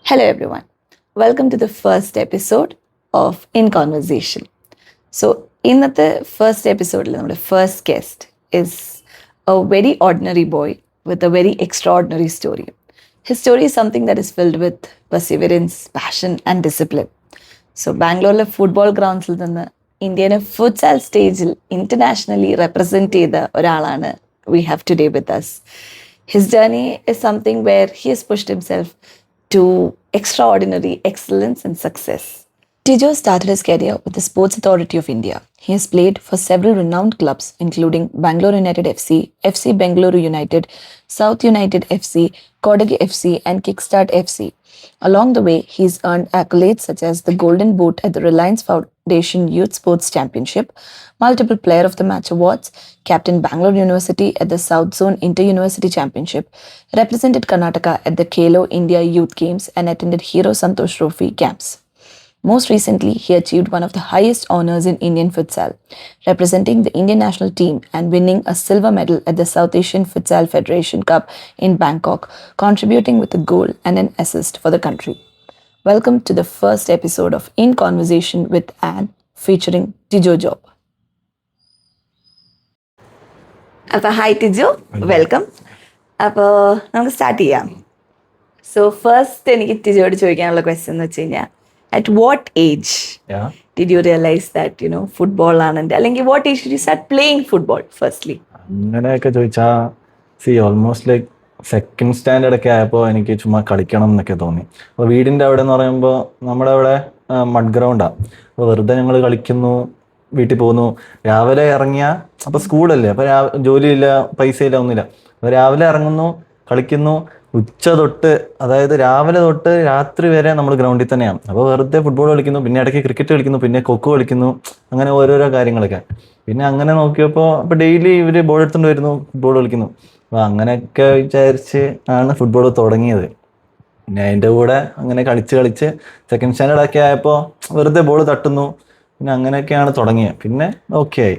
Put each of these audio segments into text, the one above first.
Hello, everyone. Welcome to the first episode of In Conversation. So, in the first episode, our first guest is a very ordinary boy with a very extraordinary story. His story is something that is filled with perseverance, passion, and discipline. So, Bangalore football grounds Indian futsal stage internationally represented oralana we have today with us. His journey is something where he has pushed himself to extraordinary excellence and success. Tijo started his career with the Sports Authority of India. He has played for several renowned clubs including Bangalore United FC, FC Bengaluru United, South United FC, Kodagi FC and Kickstart FC. Along the way, he's earned accolades such as the Golden Boot at the Reliance Foundation Youth Sports Championship, multiple Player of the Match awards, captained Bangalore University at the South Zone Inter-University Championship, represented Karnataka at the Khelo India Youth Games and attended Hero Santosh Trophy camps. Most recently, he achieved one of the highest honors in Indian futsal, representing the Indian national team and winning a silver medal at the South Asian Futsal Federation Cup in Bangkok, contributing with a goal and an assist for the country. Welcome to the first episode of In Conversation with Anne, featuring Tijo Job. അപ്പോൾ hi Tijo, welcome. അപ്പോൾ നമുക്ക് start ചെയ്യാം. So first എനിക്ക് ടിജോയോട് ചോദിക്കാനുള്ള question എന്ന് വെച്ച് കഴിഞ്ഞാൽ, at what age did you realize that football ആണെന്ന്, അല്ലെങ്കിൽ what age did you start playing football firstly? അങ്ങനെയൊക്കെ ചോദിച്ചാൽ ഓൾമോസ്റ്റ് ലൈക്ക് സെക്കൻഡ് സ്റ്റാൻഡേർഡ് ഒക്കെ ആയപ്പോൾ എനിക്ക് ചുമ്മാ കളിക്കണം എന്നൊക്കെ തോന്നി. അപ്പോൾ വീടിൻ്റെ അവിടെ എന്ന് പറയുമ്പോൾ നമ്മുടെ അവിടെ മഡ് ഗ്രൗണ്ടാണ്. അപ്പോൾ വെറുതെ ഞങ്ങൾ കളിക്കുന്നു, വീട്ടിൽ പോകുന്നു. രാവിലെ ഇറങ്ങിയാൽ അപ്പോൾ സ്കൂളല്ലേ, അപ്പോൾ ജോലിയില്ല, പൈസയില്ല, ഒന്നുമില്ല. അപ്പോൾ രാവിലെ ഇറങ്ങുന്നു, കളിക്കുന്നു, ഉച്ച തൊട്ട്, അതായത് രാവിലെ തൊട്ട് രാത്രി വരെ നമ്മൾ ഗ്രൗണ്ടിൽ തന്നെയാണ്. അപ്പോൾ വെറുതെ ഫുട്ബോൾ കളിക്കുന്നു, പിന്നെ ഇടയ്ക്ക് ക്രിക്കറ്റ് കളിക്കുന്നു, പിന്നെ കൊക്കോ കളിക്കുന്നു, അങ്ങനെ ഓരോരോ കാര്യങ്ങളൊക്കെ. പിന്നെ അങ്ങനെ നോക്കിയപ്പോൾ ഇപ്പോൾ ഡെയിലി ഇവർ ബോൾ എടുത്തുകൊണ്ട് വരുന്നു, ഫുട്ബോൾ കളിക്കുന്നു. അപ്പോൾ അങ്ങനെയൊക്കെ വിചാരിച്ച് ആണ് ഫുട്ബോൾ തുടങ്ങിയത്. പിന്നെ അതിൻ്റെ കൂടെ അങ്ങനെ കളിച്ച് സെക്കൻഡ് സ്റ്റാൻഡേർഡ് ഒക്കെ ആയപ്പോൾ വെറുതെ ബോൾ തട്ടുന്നു. പിന്നെ അങ്ങനെയൊക്കെയാണ് തുടങ്ങിയത്. പിന്നെ ഓക്കെ ആയി.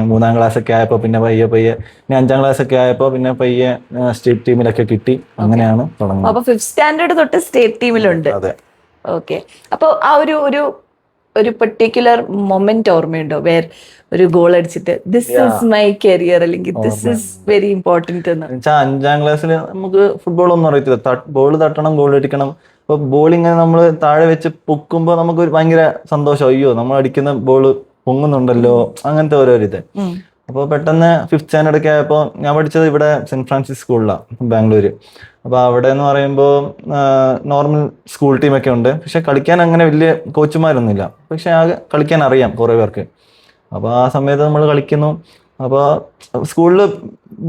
3ാം ക്ലാസ്സൊക്കെ ആയപ്പോൾ പിന്നെ പയ്യെ പിന്നെ 5ാം ക്ലാസ്സൊക്കെ ആയപ്പോൾ പിന്നെ പയ്യെ സ്റ്റേറ്റ് ടീമിലൊക്കെ കിട്ടി. അങ്ങനെയാണ് തുടങ്ങുന്നത്. അപ്പോൾ 5th സ്റ്റാൻഡേർഡ് തൊട്ട് സ്റ്റേറ്റ് ടീമിലുണ്ട്. അതെ. ഓക്കെ. അപ്പോൾ ആ ഒരു പെർട്ടിക്കുലർ മൊമെന്റ് ഓർമ്മയുണ്ടോ, വേർ ഒരു ഗോൾ അടിച്ചിട്ട് ദിസ് ഈസ് മൈ കരിയർ, അല്ലെങ്കിൽ ദിസ് ഈസ് വെരി ഇമ്പോർട്ടന്റ് എന്ന്? 5ാം ക്ലാസ്സിൽ നമുക്ക് ഫുട്ബോൾ ഒന്നും അറിയത്തില്ല. ബോൾ തട്ടണം, ഗോൾ അടിക്കണം. അപ്പോൾ ബോൾ ഇങ്ങനെ നമ്മൾ താഴെ വെച്ച് പൊക്കുമ്പോൾ നമുക്ക് ഭയങ്കര സന്തോഷം. അയ്യോ, നമ്മൾ അടിക്കുന്ന ബോൾ പൊങ്ങുന്നുണ്ടല്ലോ, അങ്ങനത്തെ ഓരോരിത്. അപ്പോൾ പെട്ടെന്ന് 5th സ്റ്റാൻഡേർഡ് ഒക്കെ ആയപ്പോൾ, ഞാൻ പഠിച്ചത് ഇവിടെ സെന്റ് ഫ്രാൻസിസ് സ്കൂളിലാണ്, ബാംഗ്ലൂർ. അപ്പോൾ അവിടെ എന്ന് പറയുമ്പോൾ നോർമൽ സ്കൂൾ ടീമൊക്കെ ഉണ്ട്. പക്ഷെ കളിക്കാൻ അങ്ങനെ വലിയ കോച്ചുമാരൊന്നുമില്ല. പക്ഷെ ആകെ കളിക്കാൻ അറിയാം കുറേ പേർക്ക്. അപ്പോൾ ആ സമയത്ത് നമ്മൾ കളിക്കുന്നു. അപ്പോൾ സ്കൂളിൽ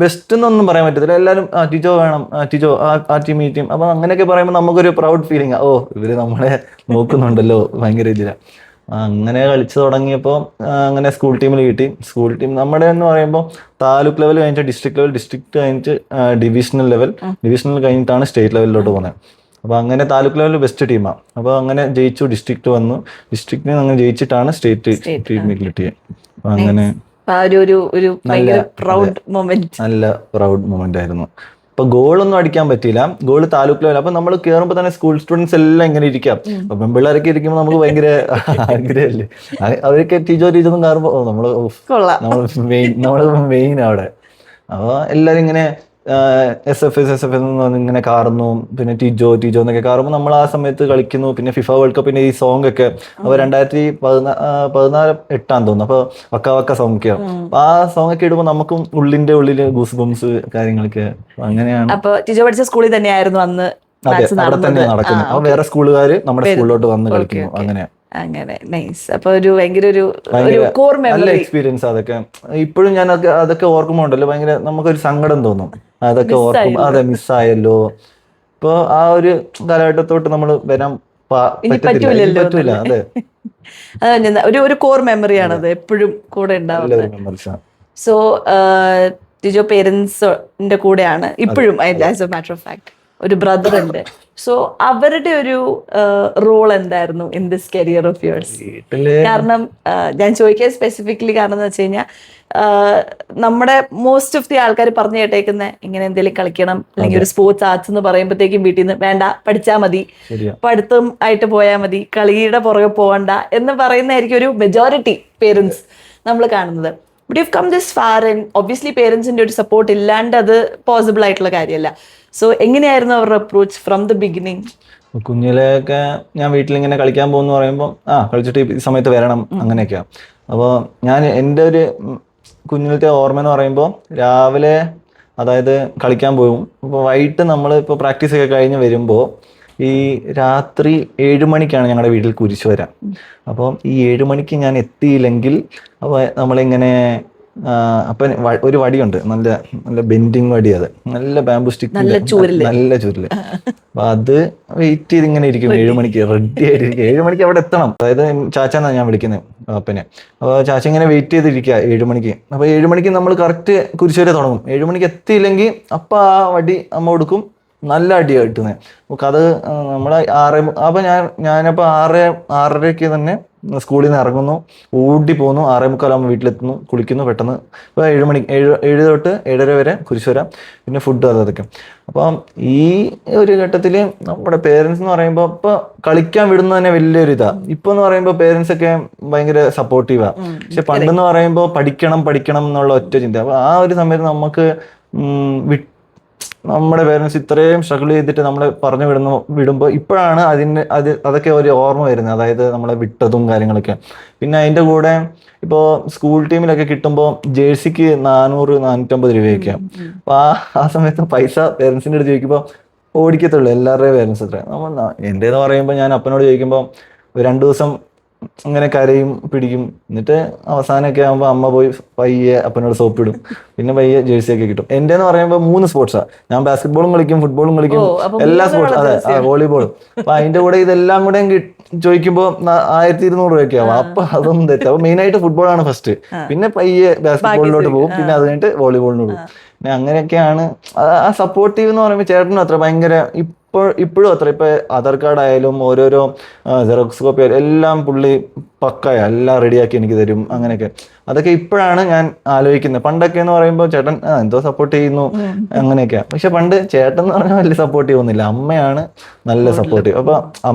ബെസ്റ്റ് എന്നൊന്നും പറയാൻ പറ്റത്തില്ല. എല്ലാവരും ടീച്ചോ വേണം, ടീച്ചോ ആ ടീം ഈ ടീം. അപ്പോൾ അങ്ങനെയൊക്കെ പറയുമ്പോൾ നമുക്കൊരു പ്രൗഡ് ഫീലിംഗ്. ഓ, ഇവർ നമ്മളെ നോക്കുന്നുണ്ടല്ലോ, ഭയങ്കര ഇതിലാണ്. അങ്ങനെ കളിച്ചു തുടങ്ങിയപ്പോൾ അങ്ങനെ സ്കൂൾ ടീമിൽ കിട്ടി. സ്കൂൾ ടീം നമ്മുടെ എന്ന് പറയുമ്പോൾ താലൂക്ക് ലെവൽ കഴിഞ്ഞിട്ട് ഡിസ്ട്രിക്ട് ലെവൽ, ഡിസ്ട്രിക്ട് കഴിഞ്ഞിട്ട് ഡിവിഷണൽ ലെവൽ, ഡിവിഷണൽ കഴിഞ്ഞിട്ടാണ് സ്റ്റേറ്റ് ലെവലിലോട്ട് പോകുന്നത്. അപ്പോൾ അങ്ങനെ താലൂക്ക് ലെവലിൽ ബെസ്റ്റ് ടീമാണ്. അപ്പോൾ അങ്ങനെ ജയിച്ചു, ഡിസ്ട്രിക്ട് വന്നു. ഡിസ്ട്രിക്റ്റിന് അങ്ങനെ ജയിച്ചിട്ടാണ് സ്റ്റേറ്റ് ടീമിൽ കിട്ടിയത്. അപ്പോൾ അങ്ങനെ നല്ല പ്രൗഡ് മൊമെന്റ് ആയിരുന്നു. അപ്പൊ ഗോളൊന്നും അടിക്കാൻ പറ്റിയില്ല. Goal taluk level. അപ്പൊ നമ്മൾ കയറുമ്പോൾ തന്നെ സ്കൂൾ സ്റ്റുഡൻസ് എല്ലാം ഇങ്ങനെ ഇരിക്കാം. അപ്പൊ പെൺപിള്ളേരൊക്കെ ഇരിക്കുമ്പോൾ നമുക്ക് ഭയങ്കര ആഗ്രഹമല്ലേ. അവരൊക്കെ ടീച്ചോന്നും കയറുമ്പോ നമ്മള് മെയിൻ അവിടെ. അപ്പൊ എല്ലാരും ഇങ്ങനെ SF ഇങ്ങനെ കാറുന്നു. പിന്നെ ടീജോ എന്നൊക്കെ കാറുമ്പോൾ നമ്മൾ ആ സമയത്ത് കളിക്കുന്നു. പിന്നെ ഫിഫ വേൾഡ് കപ്പിന്റെ ഈ സോങ് ഒക്കെ അപ്പൊ 2014-8 തോന്നുന്നു. അപ്പൊ വക്ക സോങ് ഒക്കെ. അപ്പൊ ആ സോങ് ഒക്കെ ഇടുമ്പോൾ നമുക്കും ഉള്ളില് ഗൂസ് ബംസ് കാര്യങ്ങളൊക്കെ. അങ്ങനെയാണ്. അപ്പൊ ടീച്ചോ പഠിച്ച സ്കൂളിൽ തന്നെയായിരുന്നു അന്ന്? അതെ, അവിടെ തന്നെയാണ് നടക്കുന്നത്. അപ്പൊ വേറെ സ്കൂളുകാർ നമ്മുടെ സ്കൂളിലോട്ട് വന്ന് കളിക്കുന്നു. അങ്ങനെ നൈസ്. അപ്പൊ നല്ല എക്സ്പീരിയൻസ് അതൊക്കെ. ഇപ്പോഴും ഞാൻ അതൊക്കെ ഓർക്കുമ്പോൾ ഉണ്ടല്ലോ, ഭയങ്കര നമുക്കൊരു സങ്കടം തോന്നും. അതൊക്കെ ഓർക്കുമ്പോൾ അതെ, മിസ്സായല്ലോ. ഇപ്പൊ ആ ഒരു കാലഘട്ടത്തോട്ട് നമ്മൾ വരാൻ പറ്റൂല. അതെ, ഒരു കോർ മെമ്മറിയാണത്, എപ്പോഴും കൂടെ ഉണ്ടാവുന്നത്. സോ ടിജോ പേരൻസിന്റെ കൂടെയാണ് ഇപ്പോഴും, as a matter of fact? ഒരു ബ്രദർ ഉണ്ട്. സോ അവരുടെ ഒരു റോൾ എന്തായിരുന്നു in this career of yours? വീട്ടില് കാരണം ഞാൻ ചോദിക്കാൻ സ്പെസിഫിക്കലി കാരണം എന്ന് വെച്ച് കഴിഞ്ഞാൽ നമ്മുടെ മോസ്റ്റ് ഓഫ് ദി ആൾക്കാർ പറഞ്ഞു കേട്ടേക്കുന്ന ഇങ്ങനെ എന്തെങ്കിലും കളിക്കണം അല്ലെങ്കിൽ ഒരു സ്പോർട്സ് ആർട്സ് എന്ന് പറയുമ്പോഴത്തേക്കും വീട്ടിൽ നിന്ന് വേണ്ട, പഠിച്ചാൽ മതി, ശരിയാ. പഠിത്തം ആയിട്ട് പോയാൽ മതി, കളിയുടെ പുറകെ പോകണ്ട എന്ന് പറയുന്നതായിരിക്കും ഒരു മെജോറിറ്റി പേരൻസ് നമ്മൾ കാണുന്നത്. But you come this far and obviously പേരൻസിന്റെ ഒരു സപ്പോർട്ട് ഇല്ലാണ്ട് അത് പോസിബിൾ ആയിട്ടുള്ള കാര്യമല്ല. സോ എങ്ങനെയായിരുന്നു അവരുടെ അപ്രോച്ച് ഫ്രം ദ ബിഗിനിങ്? കുഞ്ഞിലെയൊക്കെ ഞാൻ വീട്ടിലിങ്ങനെ കളിക്കാൻ പോകുന്നു പറയുമ്പോൾ കളിച്ചിട്ട് ഈ സമയത്ത് വരണം അങ്ങനെയൊക്കെയാണ്. അപ്പോൾ ഞാൻ എൻ്റെ ഒരു കുഞ്ഞിലത്തെ ഓർമ്മ എന്ന് പറയുമ്പോൾ രാവിലെ അതായത് കളിക്കാൻ പോകും. അപ്പോൾ വൈകിട്ട് നമ്മൾ ഇപ്പോൾ പ്രാക്ടീസ് ഒക്കെ കഴിഞ്ഞ് വരുമ്പോൾ ഈ രാത്രി 7 മണിക്കാണ് ഞങ്ങളുടെ വീട്ടിൽ കുരിശ് വരാം. അപ്പം ഈ 7 മണിക്ക് ഞാൻ എത്തിയില്ലെങ്കിൽ അപ്പോൾ നമ്മളിങ്ങനെ അപ്പം ഒരു വടിയുണ്ട്, നല്ല നല്ല ബെൻഡിങ് വടി, അത് നല്ല ബാംബു സ്റ്റിക്ക്, നല്ല ചൂരില്. അപ്പൊ അത് വെയിറ്റ് ചെയ്ത് ഇങ്ങനെ ഇരിക്കും 7 മണിക്ക് റെഡി ആയിട്ടിരിക്കും. 7 മണിക്ക് അവിടെ എത്തണം. അതായത് ചാച്ചാന്നാണ് ഞാൻ വിളിക്കുന്നത് അപ്പനെ. അപ്പോൾ ചാച്ച ഇങ്ങനെ വെയിറ്റ് ചെയ്തിരിക്കുക 7 മണിക്ക്. അപ്പൊ 7 മണിക്ക് നമ്മൾ കറക്റ്റ് കുരിശ് വരെ തുടങ്ങും. 7 മണിക്ക് എത്തിയില്ലെങ്കിൽ അപ്പൊ ആ വടി അമ്മ കൊടുക്കും, നല്ല അടിയാണ് കിട്ടുന്നത്. നമുക്ക് അത് നമ്മളെ അപ്പൊ ഞാനപ്പോൾ 6:30 തന്നെ സ്കൂളിൽ നിന്ന് ഇറങ്ങുന്നു, ഓടി പോകുന്നു, 6:45 വീട്ടിലെത്തുന്നു, കുളിക്കുന്നു പെട്ടെന്ന്. ഇപ്പോൾ 7 മണിക്ക് 7 തൊട്ട് 7:30 വരെ കുരിശ് വരാം, പിന്നെ ഫുഡ് അതൊക്കെ. അപ്പം ഈ ഒരു ഘട്ടത്തിൽ നമ്മുടെ പേരൻസ് എന്ന് പറയുമ്പോൾ ഇപ്പൊ കളിക്കാൻ വിടുന്നത് തന്നെ വലിയൊരു ഇതാ. ഇപ്പൊ എന്ന് പറയുമ്പോൾ പേരൻസ് ഒക്കെ ഭയങ്കര സപ്പോർട്ടീവാ. പക്ഷെ പണ്ടെന്ന് പറയുമ്പോൾ പഠിക്കണം എന്നുള്ള ഒറ്റ ചിന്ത. അപ്പൊ ആ ഒരു സമയത്ത് നമുക്ക് നമ്മുടെ പേരൻസ് ഇത്രയും സ്ട്രഗിൾ ചെയ്തിട്ട് നമ്മളെ പറഞ്ഞു വിടുമ്പോൾ ഇപ്പോഴാണ് അതൊക്കെ ഒരു ഓർമ്മ വരുന്നത്. അതായത് നമ്മളെ വിട്ടതും കാര്യങ്ങളൊക്കെ. പിന്നെ അതിൻ്റെ കൂടെ ഇപ്പോൾ സ്കൂൾ ടീമിലൊക്കെ കിട്ടുമ്പോൾ ജേഴ്സിക്ക് 400-450 രൂപയൊക്കെയാണ്. അപ്പോൾ ആ സമയത്ത് പൈസ പേരൻസിൻ്റെ അടുത്ത് ചോദിക്കുമ്പോൾ ഓടിക്കത്തുള്ളൂ എല്ലാവരുടെയും പേരൻസ് അത്ര. എൻ്റെന്ന് പറയുമ്പോൾ ഞാൻ അപ്പനോട് ചോദിക്കുമ്പോൾ 2 ദിവസം അങ്ങനെ കരയും പിടിക്കും. എന്നിട്ട് അവസാനമൊക്കെ ആകുമ്പോൾ അമ്മ പോയി പയ്യെ അപ്പനോട് സോപ്പിടും, പിന്നെ പയ്യെ ജേഴ്സി ഒക്കെ കിട്ടും. എൻ്റെ എന്ന് പറയുമ്പോൾ 3 സ്പോർട്സാണ്. ഞാൻ ബാസ്കറ്റ്ബോളും കളിക്കും, ഫുട്ബോളും കളിക്കും, എല്ലാ സ്പോർട്സും. അതെ, വോളിബോളും. അപ്പൊ അതിന്റെ കൂടെ ഇതെല്ലാം കൂടെ ചോദിക്കുമ്പോൾ 1200 രൂപയൊക്കെ ആവും. അപ്പൊ അതൊന്നും തെറ്റും. അപ്പൊ മെയിനായിട്ട് ഫുട്ബോളാണ് ഫസ്റ്റ്, പിന്നെ പയ്യെ ബാസ്കറ്റ്ബോളിലോട്ട് പോകും, പിന്നെ അത് കഴിഞ്ഞിട്ട് വോളിബോളിന് പോകും. പിന്നെ അങ്ങനെയൊക്കെയാണ്. ആ സപ്പോർട്ടീവ് എന്ന് പറയുമ്പോൾ ചേട്ടനും അത്ര ഭയങ്കര ഇപ്പോഴും അത്ര. ഇപ്പൊ ആധാർ കാർഡ് ആയാലും ഓരോരോ ജെറോക്സ് കോപ്പി ആയാലും എല്ലാം പുള്ളി പക്കായ എല്ലാം റെഡിയാക്കി എനിക്ക് തരും. അങ്ങനെയൊക്കെ അതൊക്കെ ഇപ്പോഴാണ് ഞാൻ ആലോചിക്കുന്നത്. പണ്ടൊക്കെ എന്ന് പറയുമ്പോൾ ചേട്ടൻ എന്തോ സപ്പോർട്ട് ചെയ്യുന്നു അങ്ങനെയൊക്കെയാ. പക്ഷെ പണ്ട് ചേട്ടൻ എന്ന് പറഞ്ഞാൽ വലിയ സപ്പോർട്ട് ചെയ്യുന്നില്ല, അമ്മയാണ് നല്ല സപ്പോർട്ടീവ്. അപ്പൊ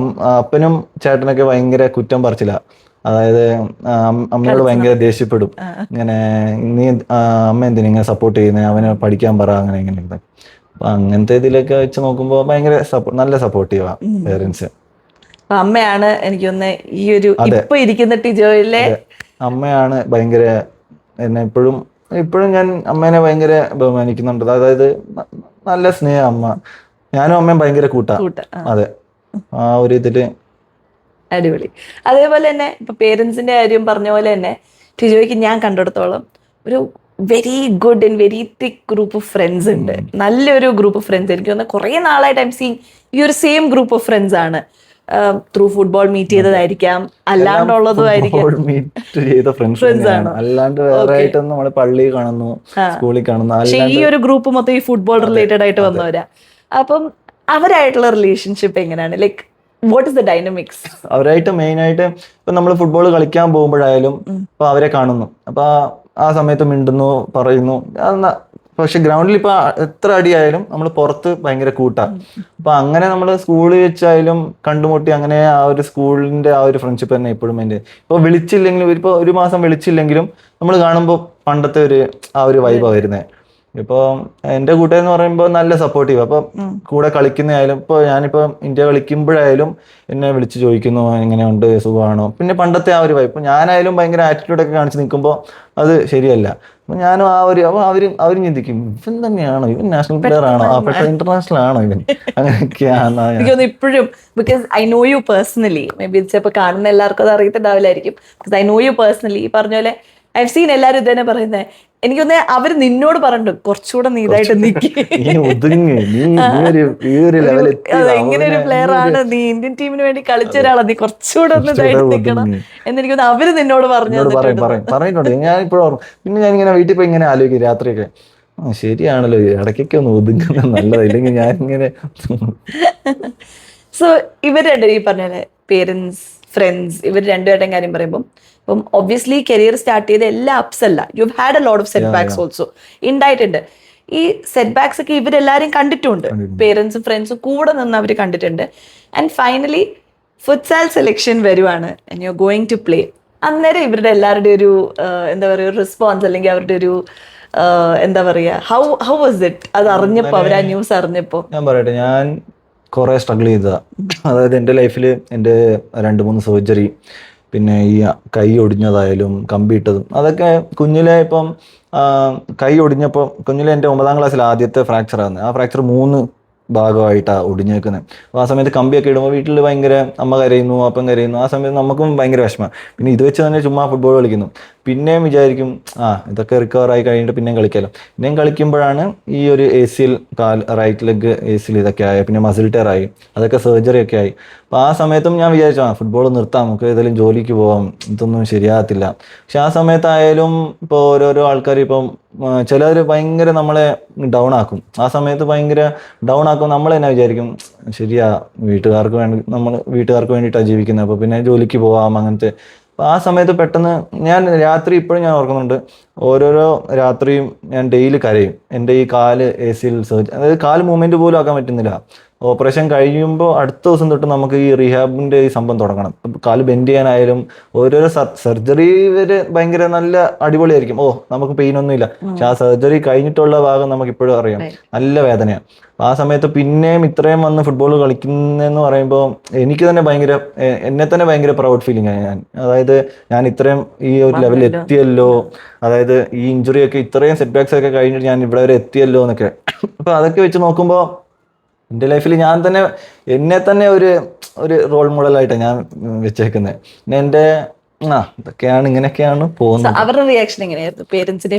അപ്പനും ചേട്ടനൊക്കെ ഭയങ്കര കുറ്റം പറച്ചില്ല. അതായത് അമ്മയോട് ഭയങ്കര ദേഷ്യപ്പെടും. ഇങ്ങനെ നീ അമ്മ എന്തിനാ ഇങ്ങനെ സപ്പോർട്ട് ചെയ്യുന്നത്, അവനെ പഠിക്കാൻ പറ, അങ്ങനെ ഇങ്ങനെ. അപ്പൊ അങ്ങനത്തെ ഇതിലൊക്കെ വെച്ച് നോക്കുമ്പോ ഭയങ്കര നല്ല സപ്പോർട്ടീവാ പേരൻസ്. അമ്മയാണ് എനിക്കൊന്ന് ഈ ഒരു ഇപ്പൊ ഇരിക്കുന്ന ടിജോയിലെ അമ്മയാണ് ഭയങ്കര എന്നെ ഇപ്പോഴും ഞാൻ അമ്മേനെ ഭയങ്കര ബഹുമാനിക്കുന്നുണ്ട്. അതായത് നല്ല സ്നേഹം അമ്മ. ഞാനും അമ്മയും ഭയങ്കര കൂട്ടാ. അതെ, ആ ഒരു ഇതില് അടിപൊളി. അതേപോലെ തന്നെ ഇപ്പൊ പേരൻസിന്റെ കാര്യം പറഞ്ഞ പോലെ തന്നെ ടിജോയ്ക്ക് ഞാൻ കണ്ടെടുത്തോളം ഒരു very good and very thick group of friends ഉണ്ട്. നല്ലൊരു ഗ്രൂപ്പ് ഓഫ് ഫ്രണ്ട്സ്. എനിക്ക് തോന്നുന്നു കുറെ നാളായിട്ട് ഐ എം സീയിങ് ഈ ഒരു സെയിം ഗ്രൂപ്പ് ഓഫ് ഫ്രണ്ട്സ് ആണ്. ത്രൂ ഫുട്ബോൾ മീറ്റ് ചെയ്തതായിരിക്കാം, അല്ലാണ്ടുള്ളതും ആയിരിക്കാം. അല്ലാണ്ട് വേറെ ആയിട്ടൊന്നും നമ്മള് പള്ളി കാണുന്നു, സ്കൂളിൽ കാണുന്നു. പക്ഷെ ഈ ഒരു ഗ്രൂപ്പ് മൊത്തം ഈ ഫുട്ബോൾ റിലേറ്റഡ് ആയിട്ട് വന്നവരാ. അപ്പം അവരായിട്ടുള്ള റിലേഷൻഷിപ്പ് എങ്ങനെയാണ്? Like what is the dynamics? അവരായിട്ട് മെയിൻ ആയിട്ട് ഇപ്പൊ നമ്മൾ ഫുട്ബോൾ കളിക്കാൻ പോകുമ്പോഴായാലും ഇപ്പൊ അവരെ കാണുന്നു, അപ്പൊ ആ സമയത്ത് മിണ്ടുന്നു, പറയുന്നു. പക്ഷെ ഗ്രൗണ്ടിൽ ഇപ്പൊ എത്ര അടിയായാലും നമ്മൾ പുറത്ത് ഭയങ്കര കൂട്ടാ. അപ്പൊ അങ്ങനെ നമ്മൾ സ്കൂളിൽ വെച്ചായാലും കണ്ടുമുട്ടി, അങ്ങനെ ആ ഒരു സ്കൂളിന്റെ ആ ഒരു ഫ്രണ്ട്ഷിപ്പ് തന്നെ ഇപ്പോഴും എൻ്റെ. ഇപ്പൊ വിളിച്ചില്ലെങ്കിലും, ഇപ്പൊ 1 മാസം വിളിച്ചില്ലെങ്കിലും നമ്മൾ കാണുമ്പോൾ പണ്ടത്തെ ആ ഒരു വൈബാണ് വരുന്നത്. ഇപ്പൊ എന്റെ കൂട്ടുകാരെന്ന് പറയുമ്പോൾ നല്ല സപ്പോർട്ടീവ്. അപ്പൊ കൂടെ കളിക്കുന്നതായാലും ഇപ്പൊ ഞാനിപ്പോ ഇന്ത്യ കളിക്കുമ്പോഴായാലും എന്നെ വിളിച്ച് ചോദിക്കുന്നു എങ്ങനെയുണ്ട്, സുഖമാണോ. പിന്നെ പണ്ടത്തെ ആ ഒരു വൈബ്. ഇപ്പൊ ഞാനായാലും ഭയങ്കര ആറ്റിറ്റ്യൂഡൊക്കെ കാണിച്ച് നിൽക്കുമ്പോൾ അത് ശരിയല്ല. അപ്പൊ ഞാനും ആ ഒരു അപ്പൊ അവരും ചിന്തിക്കും, ഇവൻ തന്നെയാണോ, ഇവൻ നാഷണൽ പ്ലെയർ ആണോ, പക്ഷെ ഇന്റർനാഷണൽ ആണോ ഇവൻ, അങ്ങനെയൊക്കെയാണ് ഇപ്പോഴും. Because I know you personally, maybe ചിലപ്പോൾ കാണുന്ന എല്ലാവർക്കും അത് അറിയത്തുണ്ടാവില്ലായിരിക്കും. Because I know you personally. ഈ പറഞ്ഞ പോലെ ഐ സീൻ എല്ലാവരും ഇത് തന്നെ പറയുന്നത്. എനിക്കൊന്ന് അവര് നിന്നോട് പറഞ്ഞു കുറച്ചുകൂടെ നീതായിട്ട് ഇങ്ങനെ ഒരു പ്ലെയർ ആണ് നീ, ഇന്ത്യൻ ടീമിന് വേണ്ടി കളിച്ച ഒരാളാണ് നീ, കുറച്ചുകൂടെ ഒന്ന് ഇതായിട്ട് നിൽക്കണം എന്നെനിക്കൊന്ന് അവര് നിന്നോട് പറഞ്ഞിട്ടുണ്ട്. ഞാൻ ഇപ്പോഴും പിന്നെ ഞാനിങ്ങനെ വീട്ടിൽ പോയി ഇങ്ങനെ ആലോചിക്കും രാത്രിയൊക്കെ, ശരിയാണല്ലോ, ഇടയ്ക്കൊക്കെ ഒന്ന് ഒതുക്കുന്നത് നല്ലത്, ഇല്ലെങ്കിൽ ഞാനിങ്ങനെ സോ ഇവർ രണ്ടുപേരും ഈ പറഞ്ഞ പേരൻസ് ഫ്രണ്ട്സ് ഇവർ രണ്ടുപേരുടെയും കാര്യം പറയുമ്പോൾ ഇപ്പം ഒബ്വിയസ്ലി കരിയർ സ്റ്റാർട്ട് ചെയ്ത എല്ലാ അപ്സ് അല്ല, you had a lot of set backs also ഉണ്ടായിട്ടുണ്ട്. ഈ സെറ്റ് ബാക്സ് ഒക്കെ ഇവരെല്ലാരും കണ്ടിട്ടുണ്ട്, പേരൻസും ഫ്രണ്ട്സും കൂടെ നിന്ന് അവർ കണ്ടിട്ടുണ്ട്. ആൻഡ് ഫൈനലി ഫുട്സാൽ സെലക്ഷൻ വരുവാണ് and you are going to play. അന്നേരം ഇവരുടെ എല്ലാവരുടെയും ഒരു എന്താ പറയുക റെസ്പോൺസ്, അല്ലെങ്കിൽ അവരുടെ ഒരു എന്താ പറയുക, ഹൗ വാസ് ഇറ്റ് അത് അറിഞ്ഞപ്പോൾ, അവർ ആ ന്യൂസ് അറിഞ്ഞപ്പോൾ? ഞാൻ പറയട്ടെ, ഞാൻ കുറേ സ്ട്രഗിൾ ചെയ്തതാ. അതായത് എൻ്റെ ലൈഫിൽ എൻ്റെ 2-3 സർജറി, പിന്നെ ഈ കൈ ഒടിഞ്ഞതായാലും കമ്പി ഇട്ടതും, അതൊക്കെ കുഞ്ഞിലെ ഇപ്പം കൈ ഒടിഞ്ഞപ്പോൾ കുഞ്ഞിലെ എൻ്റെ 9ാം ക്ലാസ്സിൽ ആദ്യത്തെ ഫ്രാക്ചർ ആണ്. ആ ഫ്രാക്ചർ 3 ഭാഗമായിട്ടാണ് ഒടിഞ്ഞേക്കുന്നത്. അപ്പോൾ ആ സമയത്ത് കമ്പിയൊക്കെ ഇടുമ്പോൾ വീട്ടിൽ ഭയങ്കര അമ്മ കരയുന്നു, അപ്പം കരയുന്നു. ആ സമയത്ത് നമുക്കും ഭയങ്കര വിഷമം. പിന്നെ ഇത് വെച്ച് തന്നെ ചുമ്മാ ഫുട്ബോൾ കളിക്കുന്നു. പിന്നെയും വിചാരിക്കും ഇതൊക്കെ റിക്കവർ ആയി കഴിഞ്ഞിട്ട് പിന്നെയും കളിക്കാമല്ലോ. പിന്നെയും കളിക്കുമ്പോഴാണ് ഈ ഒരു ACL റൈറ്റ് ലെഗ് ACL ഇതൊക്കെ ആയി, പിന്നെ മസിൽ ടയർ ആയി, അതൊക്കെ സർജറി ഒക്കെ ആയി. അപ്പോൾ ആ സമയത്തും ഞാൻ വിചാരിച്ചു ഫുട്ബോൾ നിർത്താം, നമുക്ക് ഏതെങ്കിലും ജോലിക്ക് പോവാം, ഇതൊന്നും ശരിയാകത്തില്ല. പക്ഷെ ആ സമയത്തായാലും ഇപ്പോൾ ഓരോരോ ആൾക്കാർ ഇപ്പം ചിലർ ഭയങ്കര നമ്മളെ ഡൗൺ ആക്കും. ആ സമയത്ത് ഭയങ്കര ഡൗൺ ആക്കും. നമ്മൾ തന്നെ വിചാരിക്കും ശരിയാ, വീട്ടുകാർക്ക് വേണ്ടിയിട്ടാണ് ജീവിക്കുന്നത്, അപ്പോൾ പിന്നെ ജോലിക്ക് പോവാം അങ്ങനത്തെ. അപ്പോൾ ആ സമയത്ത് പെട്ടെന്ന് ഞാൻ രാത്രി ഇപ്പോഴും ഞാൻ ഓർക്കുന്നുണ്ട്, ഓരോരോ രാത്രിയും ഞാൻ ഡെയിലി കരയും. എൻ്റെ ഈ കാല് ACL സർജറി, അതായത് കാല് മൂവ്മെൻറ്റ് പോലും ആക്കാൻ പറ്റുന്നില്ല. ഓപ്പറേഷൻ കഴിയുമ്പോൾ അടുത്ത ദിവസം തൊട്ട് നമുക്ക് ഈ റീഹാബിൻ്റെ ഈ സംഭവം തുടങ്ങണം. കാല് ബെൻഡ് ചെയ്യാനായാലും ഓരോരോ സർജറി വരെ ഭയങ്കര നല്ല അടിപൊളിയായിരിക്കും, നമുക്ക് പെയിനൊന്നും ഇല്ല. പക്ഷെ ആ സർജറി കഴിഞ്ഞിട്ടുള്ള ഭാഗം നമുക്ക് ഇപ്പോഴും അറിയാം, നല്ല വേദനയാണ്. ആ സമയത്ത് പിന്നെയും ഇത്രയും വന്ന് ഫുട്ബോൾ കളിക്കുന്നതെന്ന് പറയുമ്പോൾ എനിക്ക് തന്നെ എന്നെ തന്നെ ഭയങ്കര പ്രൗഡ് ഫീലിംഗ് ആണ് ഞാൻ. അതായത് ഞാൻ ഇത്രയും ഈ ഒരു ലെവലിൽ എത്തിയല്ലോ, അതായത് ഈ ഇഞ്ചുറി ഒക്കെ ഇത്രയും സെറ്റ് ബാക്സ് ഒക്കെ കഴിഞ്ഞിട്ട് ഞാൻ ഇവിടെ വരെ എത്തിയല്ലോ എന്നൊക്കെ. അപ്പോൾ അതൊക്കെ വെച്ച് നോക്കുമ്പോൾ എൻ്റെ ലൈഫിൽ ഞാൻ തന്നെ എന്നെ തന്നെ ഒരു റോൾ മോഡലായിട്ടാണ് ഞാൻ വെച്ചേക്കുന്നത്. പിന്നെ എൻ്റെ ഇതൊക്കെയാണ്, ഇങ്ങനെയൊക്കെയാണ് പോകുന്നത്. അവരുടെ റിയാക്ഷൻ എങ്ങനെയായിരുന്നു? പേരൻസിന്റെ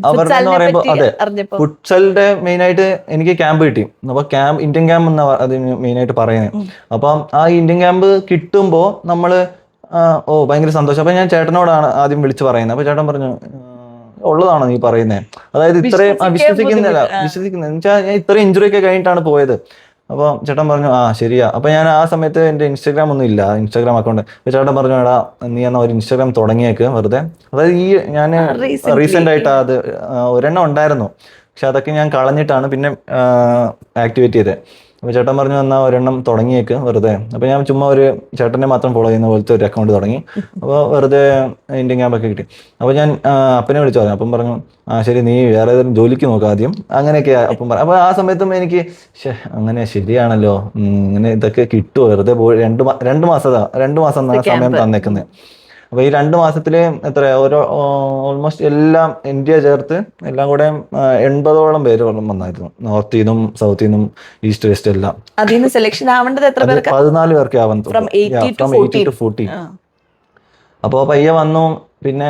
അവരെന്ന് പറയുമ്പോൾ അതെ, ഫുട്സലിന്റെ മെയിൻ ആയിട്ട് എനിക്ക് ക്യാമ്പ് കിട്ടി. അപ്പൊ ഇന്ത്യൻ ക്യാമ്പ് എന്നാ അത് മെയിൻ ആയിട്ട് പറയുന്നത്. അപ്പം ആ ഇന്ത്യൻ ക്യാമ്പ് കിട്ടുമ്പോൾ നമ്മള് ഭയങ്കര സന്തോഷം. അപ്പൊ ഞാൻ ചേട്ടനോടാണ് ആദ്യം വിളിച്ച് പറയുന്നത്. അപ്പൊ ചേട്ടൻ പറഞ്ഞു ഉള്ളതാണോ നീ പറയുന്നത്? അതായത് ഇത്രയും വിശ്വസിക്കുന്നില്ല എന്ന് വെച്ചാൽ ഞാൻ ഇത്രയും ഇഞ്ചുറി ഒക്കെ കഴിഞ്ഞിട്ടാണ് പോയത്. അപ്പോൾ ചേട്ടൻ പറഞ്ഞു ശരിയാ. അപ്പോൾ ഞാൻ ആ സമയത്ത് എൻ്റെ ഇൻസ്റ്റാഗ്രാം ഒന്നും ഇല്ല, ഇൻസ്റ്റാഗ്രാം അക്കൗണ്ട്. അപ്പോൾ ചേട്ടൻ പറഞ്ഞു നീ എന്നാൽ ഒരു ഇൻസ്റ്റാഗ്രാം തുടങ്ങിയേക്ക് വെറുതെ. അതായത് ഈ ഞാൻ റീസെൻ്റ് ആയിട്ട് അത് ഒരെണ്ണം ഉണ്ടായിരുന്നു, പക്ഷെ അതൊക്കെ ഞാൻ കളഞ്ഞിട്ടാണ് പിന്നെ ആക്ടിവേറ്റ് ചെയ്തത്. അപ്പോൾ ചേട്ടൻ പറഞ്ഞു എന്നാൽ ഒരെണ്ണം തുടങ്ങിയേക്ക് വെറുതെ. അപ്പോൾ ഞാൻ ചുമ്മാ ഒരു ചേട്ടനെ മാത്രം ഫോളോ ചെയ്യുന്ന പോലത്തെ ഒരു അക്കൗണ്ട് തുടങ്ങി. അപ്പോൾ വെറുതെ ഇന്ത്യൻ ക്യാമ്പൊക്കെ കിട്ടി. അപ്പോൾ ഞാൻ അപ്പനെ വിളിച്ചു പറഞ്ഞു. അപ്പം പറഞ്ഞു ശരി, നീ വേറെ ഏതെങ്കിലും ജോലിക്ക് നോക്കാം ആദ്യം, അങ്ങനെയൊക്കെ അപ്പം പറഞ്ഞു. അപ്പോൾ ആ സമയത്തും എനിക്ക് അങ്ങനെ ശരിയാണല്ലോ, ഇങ്ങനെ ഇതൊക്കെ കിട്ടുമോ, വെറുതെ പോയി 2 മാസം സമയം തന്നേക്കുന്നത്. അപ്പോൾ ഈ 2 മാസത്തിൽ ഓൾമോസ്റ്റ് എല്ലാം ഇന്ത്യ ചേർത്ത് എല്ലാം കൂടെ 80ഓളം പേര് വന്നായിരുന്നു. നോർത്ത് നിന്നും സൗത്ത് നിന്നും ഈസ്റ്റ് വെസ്റ്റ് എല്ലാം. 14 പേർക്ക് ആവാൻ 80 to 40. അപ്പോൾ പയ്യെ വന്നു. പിന്നെ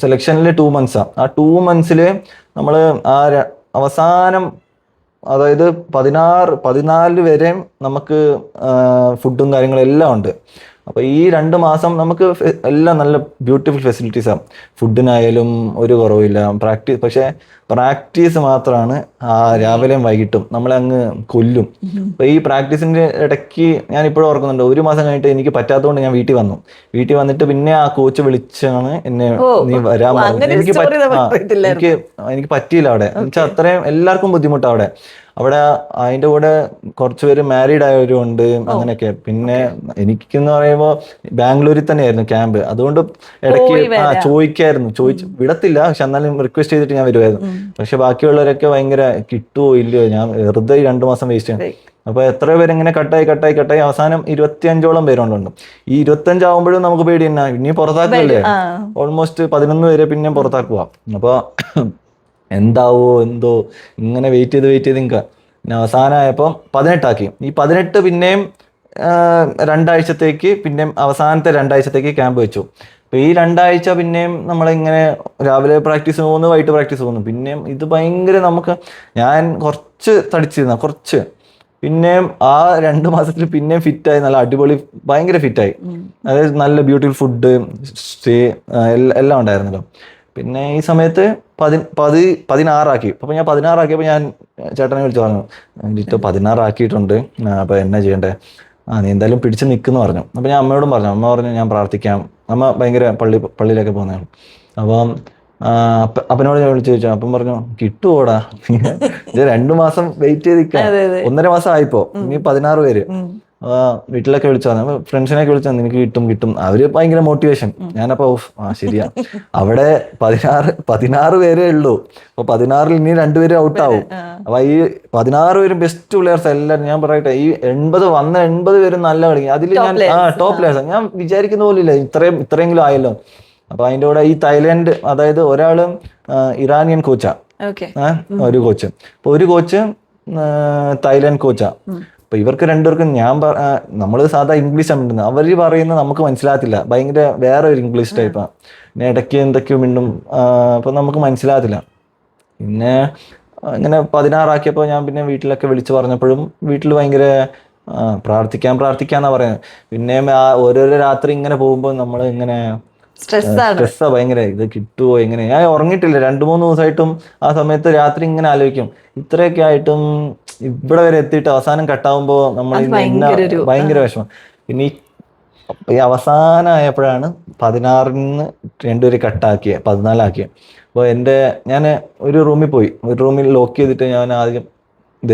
സെലക്ഷനിൽ 2 months. ആ 2 months നമ്മൾ അവസാനം, അതായത് 14 വരെ നമുക്ക് ഫുഡും കാര്യങ്ങളും എല്ലാം ഉണ്ട്. അപ്പോൾ ഈ 2 മാസം നമുക്ക് എല്ലാം നല്ല ബ്യൂട്ടിഫുൾ ഫെസിലിറ്റീസാണ്. ഫുഡിനായാലും ഒരു കുറവില്ല. പക്ഷേ പ്രാക്ടീസ് മാത്രമാണ് രാവിലെയും വൈകിട്ടും നമ്മളെ അങ്ങ് കൊല്ലും. അപ്പോൾ ഈ പ്രാക്ടീസിൻ്റെ ഇടയ്ക്ക് ഞാൻ ഇപ്പോഴും ഓർക്കുന്നുണ്ട്, 1 മാസം കഴിഞ്ഞിട്ട് എനിക്ക് പറ്റാത്തതുകൊണ്ട് ഞാൻ വീട്ടിൽ വന്നിട്ട് പിന്നെ ആ കോച്ച് വിളിച്ചാണ് എന്നെ നീ വരാൻ പറഞ്ഞത്. എനിക്ക് പറ്റിയില്ല അവിടെ. എന്നുവെച്ചാൽ അത്രയും എല്ലാവർക്കും ബുദ്ധിമുട്ടാണ് അവിടെ. അതിൻ്റെ കൂടെ കുറച്ച് പേര് മാരീഡ് ആയവരും ഉണ്ട്, അങ്ങനെയൊക്കെ. പിന്നെ എനിക്കെന്ന് പറയുമ്പോൾ ബാംഗ്ലൂരിൽ തന്നെയായിരുന്നു ക്യാമ്പ്. അതുകൊണ്ട് ഇടയ്ക്ക് ചോദിച്ചു വിടത്തില്ല, പക്ഷെ എന്നാലും റിക്വസ്റ്റ് ചെയ്തിട്ട് ഞാൻ വരുമായിരുന്നു. പക്ഷെ ബാക്കിയുള്ളവരൊക്കെ ഭയങ്കര കിട്ടുമോ ഇല്ലയോ, ഞാൻ വെറുതെ 2 മാസം വേസ്റ്റ് ചെയ്യണം. അപ്പോൾ എത്ര പേര് ഇങ്ങനെ കട്ടായി അവസാനം 25ഓളം പേരുണ്ട്. ഈ 25 ആവുമ്പോഴും നമുക്ക് പേടി തന്നെ, ഇനി പുറത്താക്കുകയല്ലേ. ഓൾമോസ്റ്റ് 11 പേരെ പിന്നെ പുറത്താക്കുക. അപ്പോൾ എന്താവോ എന്തോ ഇങ്ങനെ വെയിറ്റ് ചെയ്ത് നിൽക്കുക. പിന്നെ അവസാനമായപ്പോൾ 18 ആക്കി. ഈ 18 പിന്നെയും 2 ആഴ്ചത്തേക്ക്, പിന്നെയും അവസാനത്തെ 2 ആഴ്ചത്തേക്ക് ക്യാമ്പ് വെച്ചു. അപ്പോൾ ഈ 2 ആഴ്ച പിന്നെയും നമ്മളിങ്ങനെ രാവിലെ പ്രാക്ടീസ് പോകുന്നു, വൈകിട്ട് പ്രാക്ടീസ് പോകുന്നു. പിന്നെയും ഇത് ഭയങ്കര ഞാൻ കുറച്ച് തടിച്ചിരുന്ന പിന്നെയും ആ 2 മാസത്തിൽ പിന്നെയും ഫിറ്റായി, നല്ല അടിപൊളി ഭയങ്കര ഫിറ്റായി. അതായത് നല്ല ബ്യൂട്ടിഫുൾ ഫുഡ്, സ്റ്റേ എല്ലാം ഉണ്ടായിരുന്നല്ലോ. പിന്നെ ഈ സമയത്ത് 16 അപ്പൊ ഞാൻ 16 ഞാൻ ചേട്ടനെ വിളിച്ചു പറഞ്ഞു, ജിറ്റോ 16 അപ്പൊ എന്നാ ചെയ്യണ്ടേ, നീ എന്തായാലും പിടിച്ച് നിൽക്കുന്നു പറഞ്ഞു. അപ്പൊ ഞാൻ അമ്മയോടും പറഞ്ഞു. അമ്മ പറഞ്ഞു ഞാൻ പ്രാർത്ഥിക്കാം. അമ്മ ഭയങ്കര പള്ളിയിലൊക്കെ പോകുന്നതാണ്. അപ്പം അപ്പനോട് ഞാൻ വിളിച്ചു ചോദിച്ചു. അപ്പം പറഞ്ഞു കിട്ടുവോടാ, 2 മാസം വെയിറ്റ് ചെയ്തിരിക്കാം, 1.5 മാസം ആയിപ്പോ, ഇനി 16 പേര്. വീട്ടിലൊക്കെ വിളിച്ചു പറഞ്ഞു, ഫ്രണ്ട്സിനൊക്കെ വിളിച്ചു, നിനക്ക് കിട്ടും. അവര് ഭയങ്കര മോട്ടിവേഷൻ. ഞാനപ്പോ ശരിയാ, അവിടെ 16 പേരേ ഉള്ളൂ. അപ്പൊ 16 ഇനി 2 പേര് ഔട്ടാവും. അപ്പൊ ഈ 16 പേരും ബെസ്റ്റ് പ്ലെയേഴ്സ് എല്ലാവരും. ഞാൻ പറയട്ടെ, ഈ 80 പേരും നല്ല കളിക്കും. അതിൽ ഞാൻ ടോപ്പ് പ്ലെയേഴ്സ്. ഞാൻ വിചാരിക്കുന്ന പോലില്ല ഇത്രയെങ്കിലും ആയല്ലോ. അപ്പൊ അതിന്റെ കൂടെ ഈ തായ്ലാൻഡ്, അതായത് ഒരാള് ഇറാനിയൻ കോച്ചാ, ഒരു കോച്ച്. അപ്പൊ ഒരു കോച്ച് തായ്ലാൻഡ് കോച്ചാ. അപ്പൊ ഇവർക്ക് രണ്ടുപേർക്കും നമ്മള് സാധാ ഇംഗ്ലീഷ് ആണ് മിണ്ടുന്നത്. അവര് പറയുന്നത് നമുക്ക് മനസ്സിലാകത്തില്ല, ഭയങ്കര വേറെ ഒരു ഇംഗ്ലീഷ് ടൈപ്പാണ്. പിന്നെ ഇടയ്ക്ക് എന്തൊക്കെയോ മിണ്ടും. അപ്പൊ നമുക്ക് മനസ്സിലാകത്തില്ല. പിന്നെ ഇങ്ങനെ 16 ഞാൻ പിന്നെ വീട്ടിലൊക്കെ വിളിച്ചു പറഞ്ഞപ്പോഴും വീട്ടിൽ ഭയങ്കര പ്രാർത്ഥിക്കാന്നാ പറയുന്നത്. പിന്നെ ഓരോരോ രാത്രി ഇങ്ങനെ പോകുമ്പോൾ നമ്മൾ ഇങ്ങനെ സ്ട്രെസ്സാ ഭയങ്കര. ഇത് കിട്ടുമോ എങ്ങനെ, ഞാൻ ഉറങ്ങിയിട്ടില്ല 2-3 ദിവസമായിട്ടും. ആ സമയത്ത് രാത്രി ഇങ്ങനെ ആലോചിക്കും, ഇത്രയൊക്കെ ആയിട്ടും ഇവിടെ വരെ എത്തിയിട്ട് അവസാനം കട്ടാവുമ്പോ നമ്മൾ ഭയങ്കര വിഷമം. പിന്നെ ഈ അവസാനമായപ്പോഴാണ് 16 2 കട്ടാക്കിയ 14 അപ്പോൾ ഞാൻ ഒരു റൂമിൽ പോയി. ഒരു റൂമിൽ ലോക്ക് ചെയ്തിട്ട് ഞാൻ ആദ്യം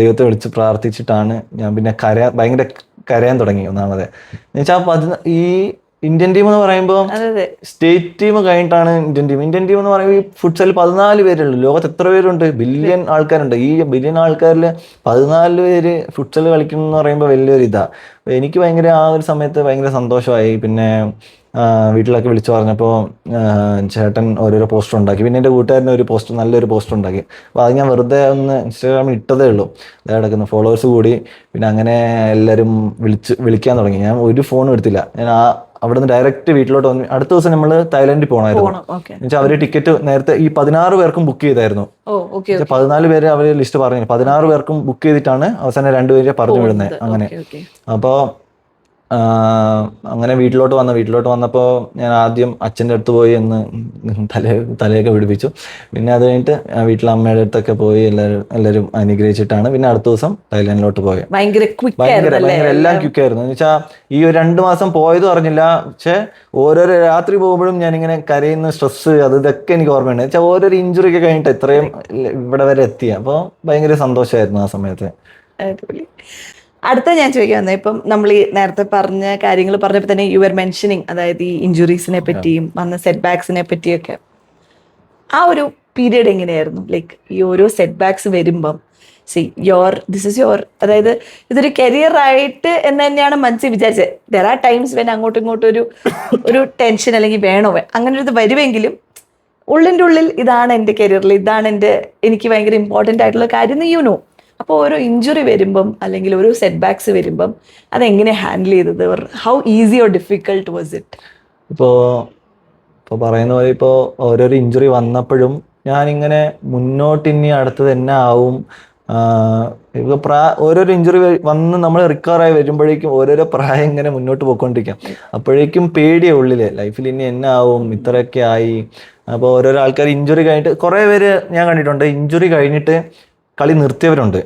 ദൈവത്തെ വിളിച്ച് പ്രാർത്ഥിച്ചിട്ടാണ് ഞാൻ പിന്നെ ഭയങ്കര കരയാൻ തുടങ്ങി. ഒന്നാമത് എന്നുവെച്ചാൽ ഈ ഇന്ത്യൻ ടീം എന്ന് പറയുമ്പോൾ സ്റ്റേറ്റ് ടീം കഴിഞ്ഞിട്ടാണ് ഇന്ത്യൻ ടീം എന്ന് പറയുമ്പോൾ ഈ ഫുട്സൽ 14 പേരുള്ളൂ. ലോകത്ത് എത്ര പേരുണ്ട്? ബില്യൺ ആൾക്കാരുണ്ട്. ഈ ബില്യൺ ആൾക്കാരിൽ 14 പേര് ഫുട്സൽ കളിക്കുന്നു എന്ന് പറയുമ്പോൾ വലിയൊരു ഇതാ. എനിക്ക് ഭയങ്കര ആ ഒരു സമയത്ത് ഭയങ്കര സന്തോഷമായി. പിന്നെ വീട്ടിലൊക്കെ വിളിച്ചു പറഞ്ഞപ്പോൾ ചേട്ടൻ ഓരോരോ പോസ്റ്റർ ഉണ്ടാക്കി. പിന്നെ എൻ്റെ കൂട്ടുകാരന് ഒരു നല്ലൊരു പോസ്റ്റർ ഉണ്ടാക്കി. അപ്പോൾ അത് ഞാൻ വെറുതെ ഒന്ന് ഇൻസ്റ്റാഗ്രാമിൽ ഇട്ടതേ ഉള്ളൂ. അത് കിടക്കുന്നു, ഫോളോവേഴ്സ് കൂടി. പിന്നെ അങ്ങനെ എല്ലാവരും വിളിക്കാൻ തുടങ്ങി. ഞാൻ ഒരു ഫോണും എടുത്തില്ല. ഞാൻ അവിടെ നിന്ന് ഡയറക്റ്റ് വീട്ടിലോട്ട് വന്നു. അടുത്ത ദിവസം നമ്മൾ തായ്ലാൻഡിൽ പോകണമായിരുന്നു. എന്നുവെച്ചാൽ അവര് ടിക്കറ്റ് നേരത്തെ ഈ 16 പേർക്കും ബുക്ക് ചെയ്തായിരുന്നു. 14 പേര് അവര് ലിസ്റ്റ് പറഞ്ഞു. 16 പേർക്കും ബുക്ക് ചെയ്തിട്ടാണ് അവസാനം 2 പേരെ പറഞ്ഞു വിടുന്നത്. അങ്ങനെ അപ്പോൾ അങ്ങനെ വീട്ടിലോട്ട് വന്നപ്പോൾ ഞാൻ ആദ്യം അച്ഛൻ്റെ അടുത്ത് പോയി എന്ന് തലയൊക്കെ പിടിപ്പിച്ചു. പിന്നെ അത് കഴിഞ്ഞിട്ട് വീട്ടിലെ അമ്മയുടെ അടുത്തൊക്കെ പോയി എല്ലാവരും അനുഗ്രഹിച്ചിട്ടാണ് പിന്നെ അടുത്ത ദിവസം തായ്ലാൻഡിലോട്ട് പോയത്. ഭയങ്കര എല്ലാം ക്വിക്കായിരുന്നു. എന്ന് വെച്ചാൽ ഈ ഒരു 2 മാസം പോയതും അറിഞ്ഞില്ല. പക്ഷെ ഓരോരോ രാത്രി പോകുമ്പോഴും ഞാനിങ്ങനെ കരയുന്ന സ്ട്രെസ് ഇതൊക്കെ എനിക്ക് ഓർമ്മയുണ്ട്. വെച്ചാൽ ഓരോരോ ഇഞ്ചുറി ഒക്കെ കഴിഞ്ഞിട്ട് ഇത്രയും ഇവിടെ വരെ എത്തി. അപ്പോൾ ഭയങ്കര സന്തോഷമായിരുന്നു ആ സമയത്ത്. അടുത്ത ഞാൻ ചോദിക്കാൻ വന്നത്, ഇപ്പം നമ്മൾ ഈ നേരത്തെ പറഞ്ഞ കാര്യങ്ങൾ പറഞ്ഞപ്പോൾ തന്നെ യു ആർ മെൻഷനിങ്, അതായത് ഈ ഇഞ്ചുറീസിനെ പറ്റിയും വന്ന സെറ്റ് ബാക്സിനെ പറ്റിയൊക്കെ. ആ ഒരു പീരീഡ് എങ്ങനെയായിരുന്നു? ലൈക്ക് ഈ ഓരോ സെറ്റ് ബാക്സ് വരുമ്പം ദിസ് ഇസ് യോർ, അതായത് ഇതൊരു കരിയർ ആയിട്ട് എന്ന് തന്നെയാണ് മനസ്സിൽ വിചാരിച്ചത്. ദർ ആർ ടൈംസ് വെൻ അങ്ങോട്ടും ഇങ്ങോട്ടും ഒരു ടെൻഷൻ അല്ലെങ്കിൽ വേണോ അങ്ങനെ ഒരു ഇത് വരുമെങ്കിലും ഉള്ളിൻ്റെ ഉള്ളിൽ ഇതാണ് എൻ്റെ കരിയറിൽ, ഇതാണ് എനിക്ക് ഭയങ്കര ഇമ്പോർട്ടൻ്റ് ആയിട്ടുള്ള കാര്യം എന്ന് യു നോ. അപ്പോൾ ഓരോ ഇഞ്ചുറി വരുമ്പം അല്ലെങ്കിൽ ഓരോ സെറ്റ് ബാക്സ് വരുമ്പം അതെങ്ങനെ ഹാൻഡിൽ ചെയ്തത്? How easy or difficult was it? ഇപ്പോൾ പറയുന്ന പോലെ ഇപ്പോൾ ഓരോരോ ഇഞ്ചുറി വന്നപ്പോഴും ഞാനിങ്ങനെ മുന്നോട്ട് ഇനി അടുത്തത് എന്നെ ആവും. ഇപ്പോൾ ഓരോരോ ഇഞ്ചുറി വന്ന് നമ്മൾ റിക്കവറായി വരുമ്പോഴേക്കും ഓരോരോ പ്രായം ഇങ്ങനെ മുന്നോട്ട് പോയിക്കൊണ്ടിരിക്കാം. അപ്പോഴേക്കും പേടിയേ ഉള്ളില്, ലൈഫിൽ ഇനി എന്നെ ആവും, ഇത്രയൊക്കെ ആയി. അപ്പോൾ ഓരോരോ ആൾക്കാർ ഇഞ്ചുറി കഴിഞ്ഞിട്ട് കുറേ പേര് ഞാൻ കണ്ടിട്ടുണ്ട്, ഇഞ്ചുറി കഴിഞ്ഞിട്ട് കളി നിർത്തിയവരുണ്ട്.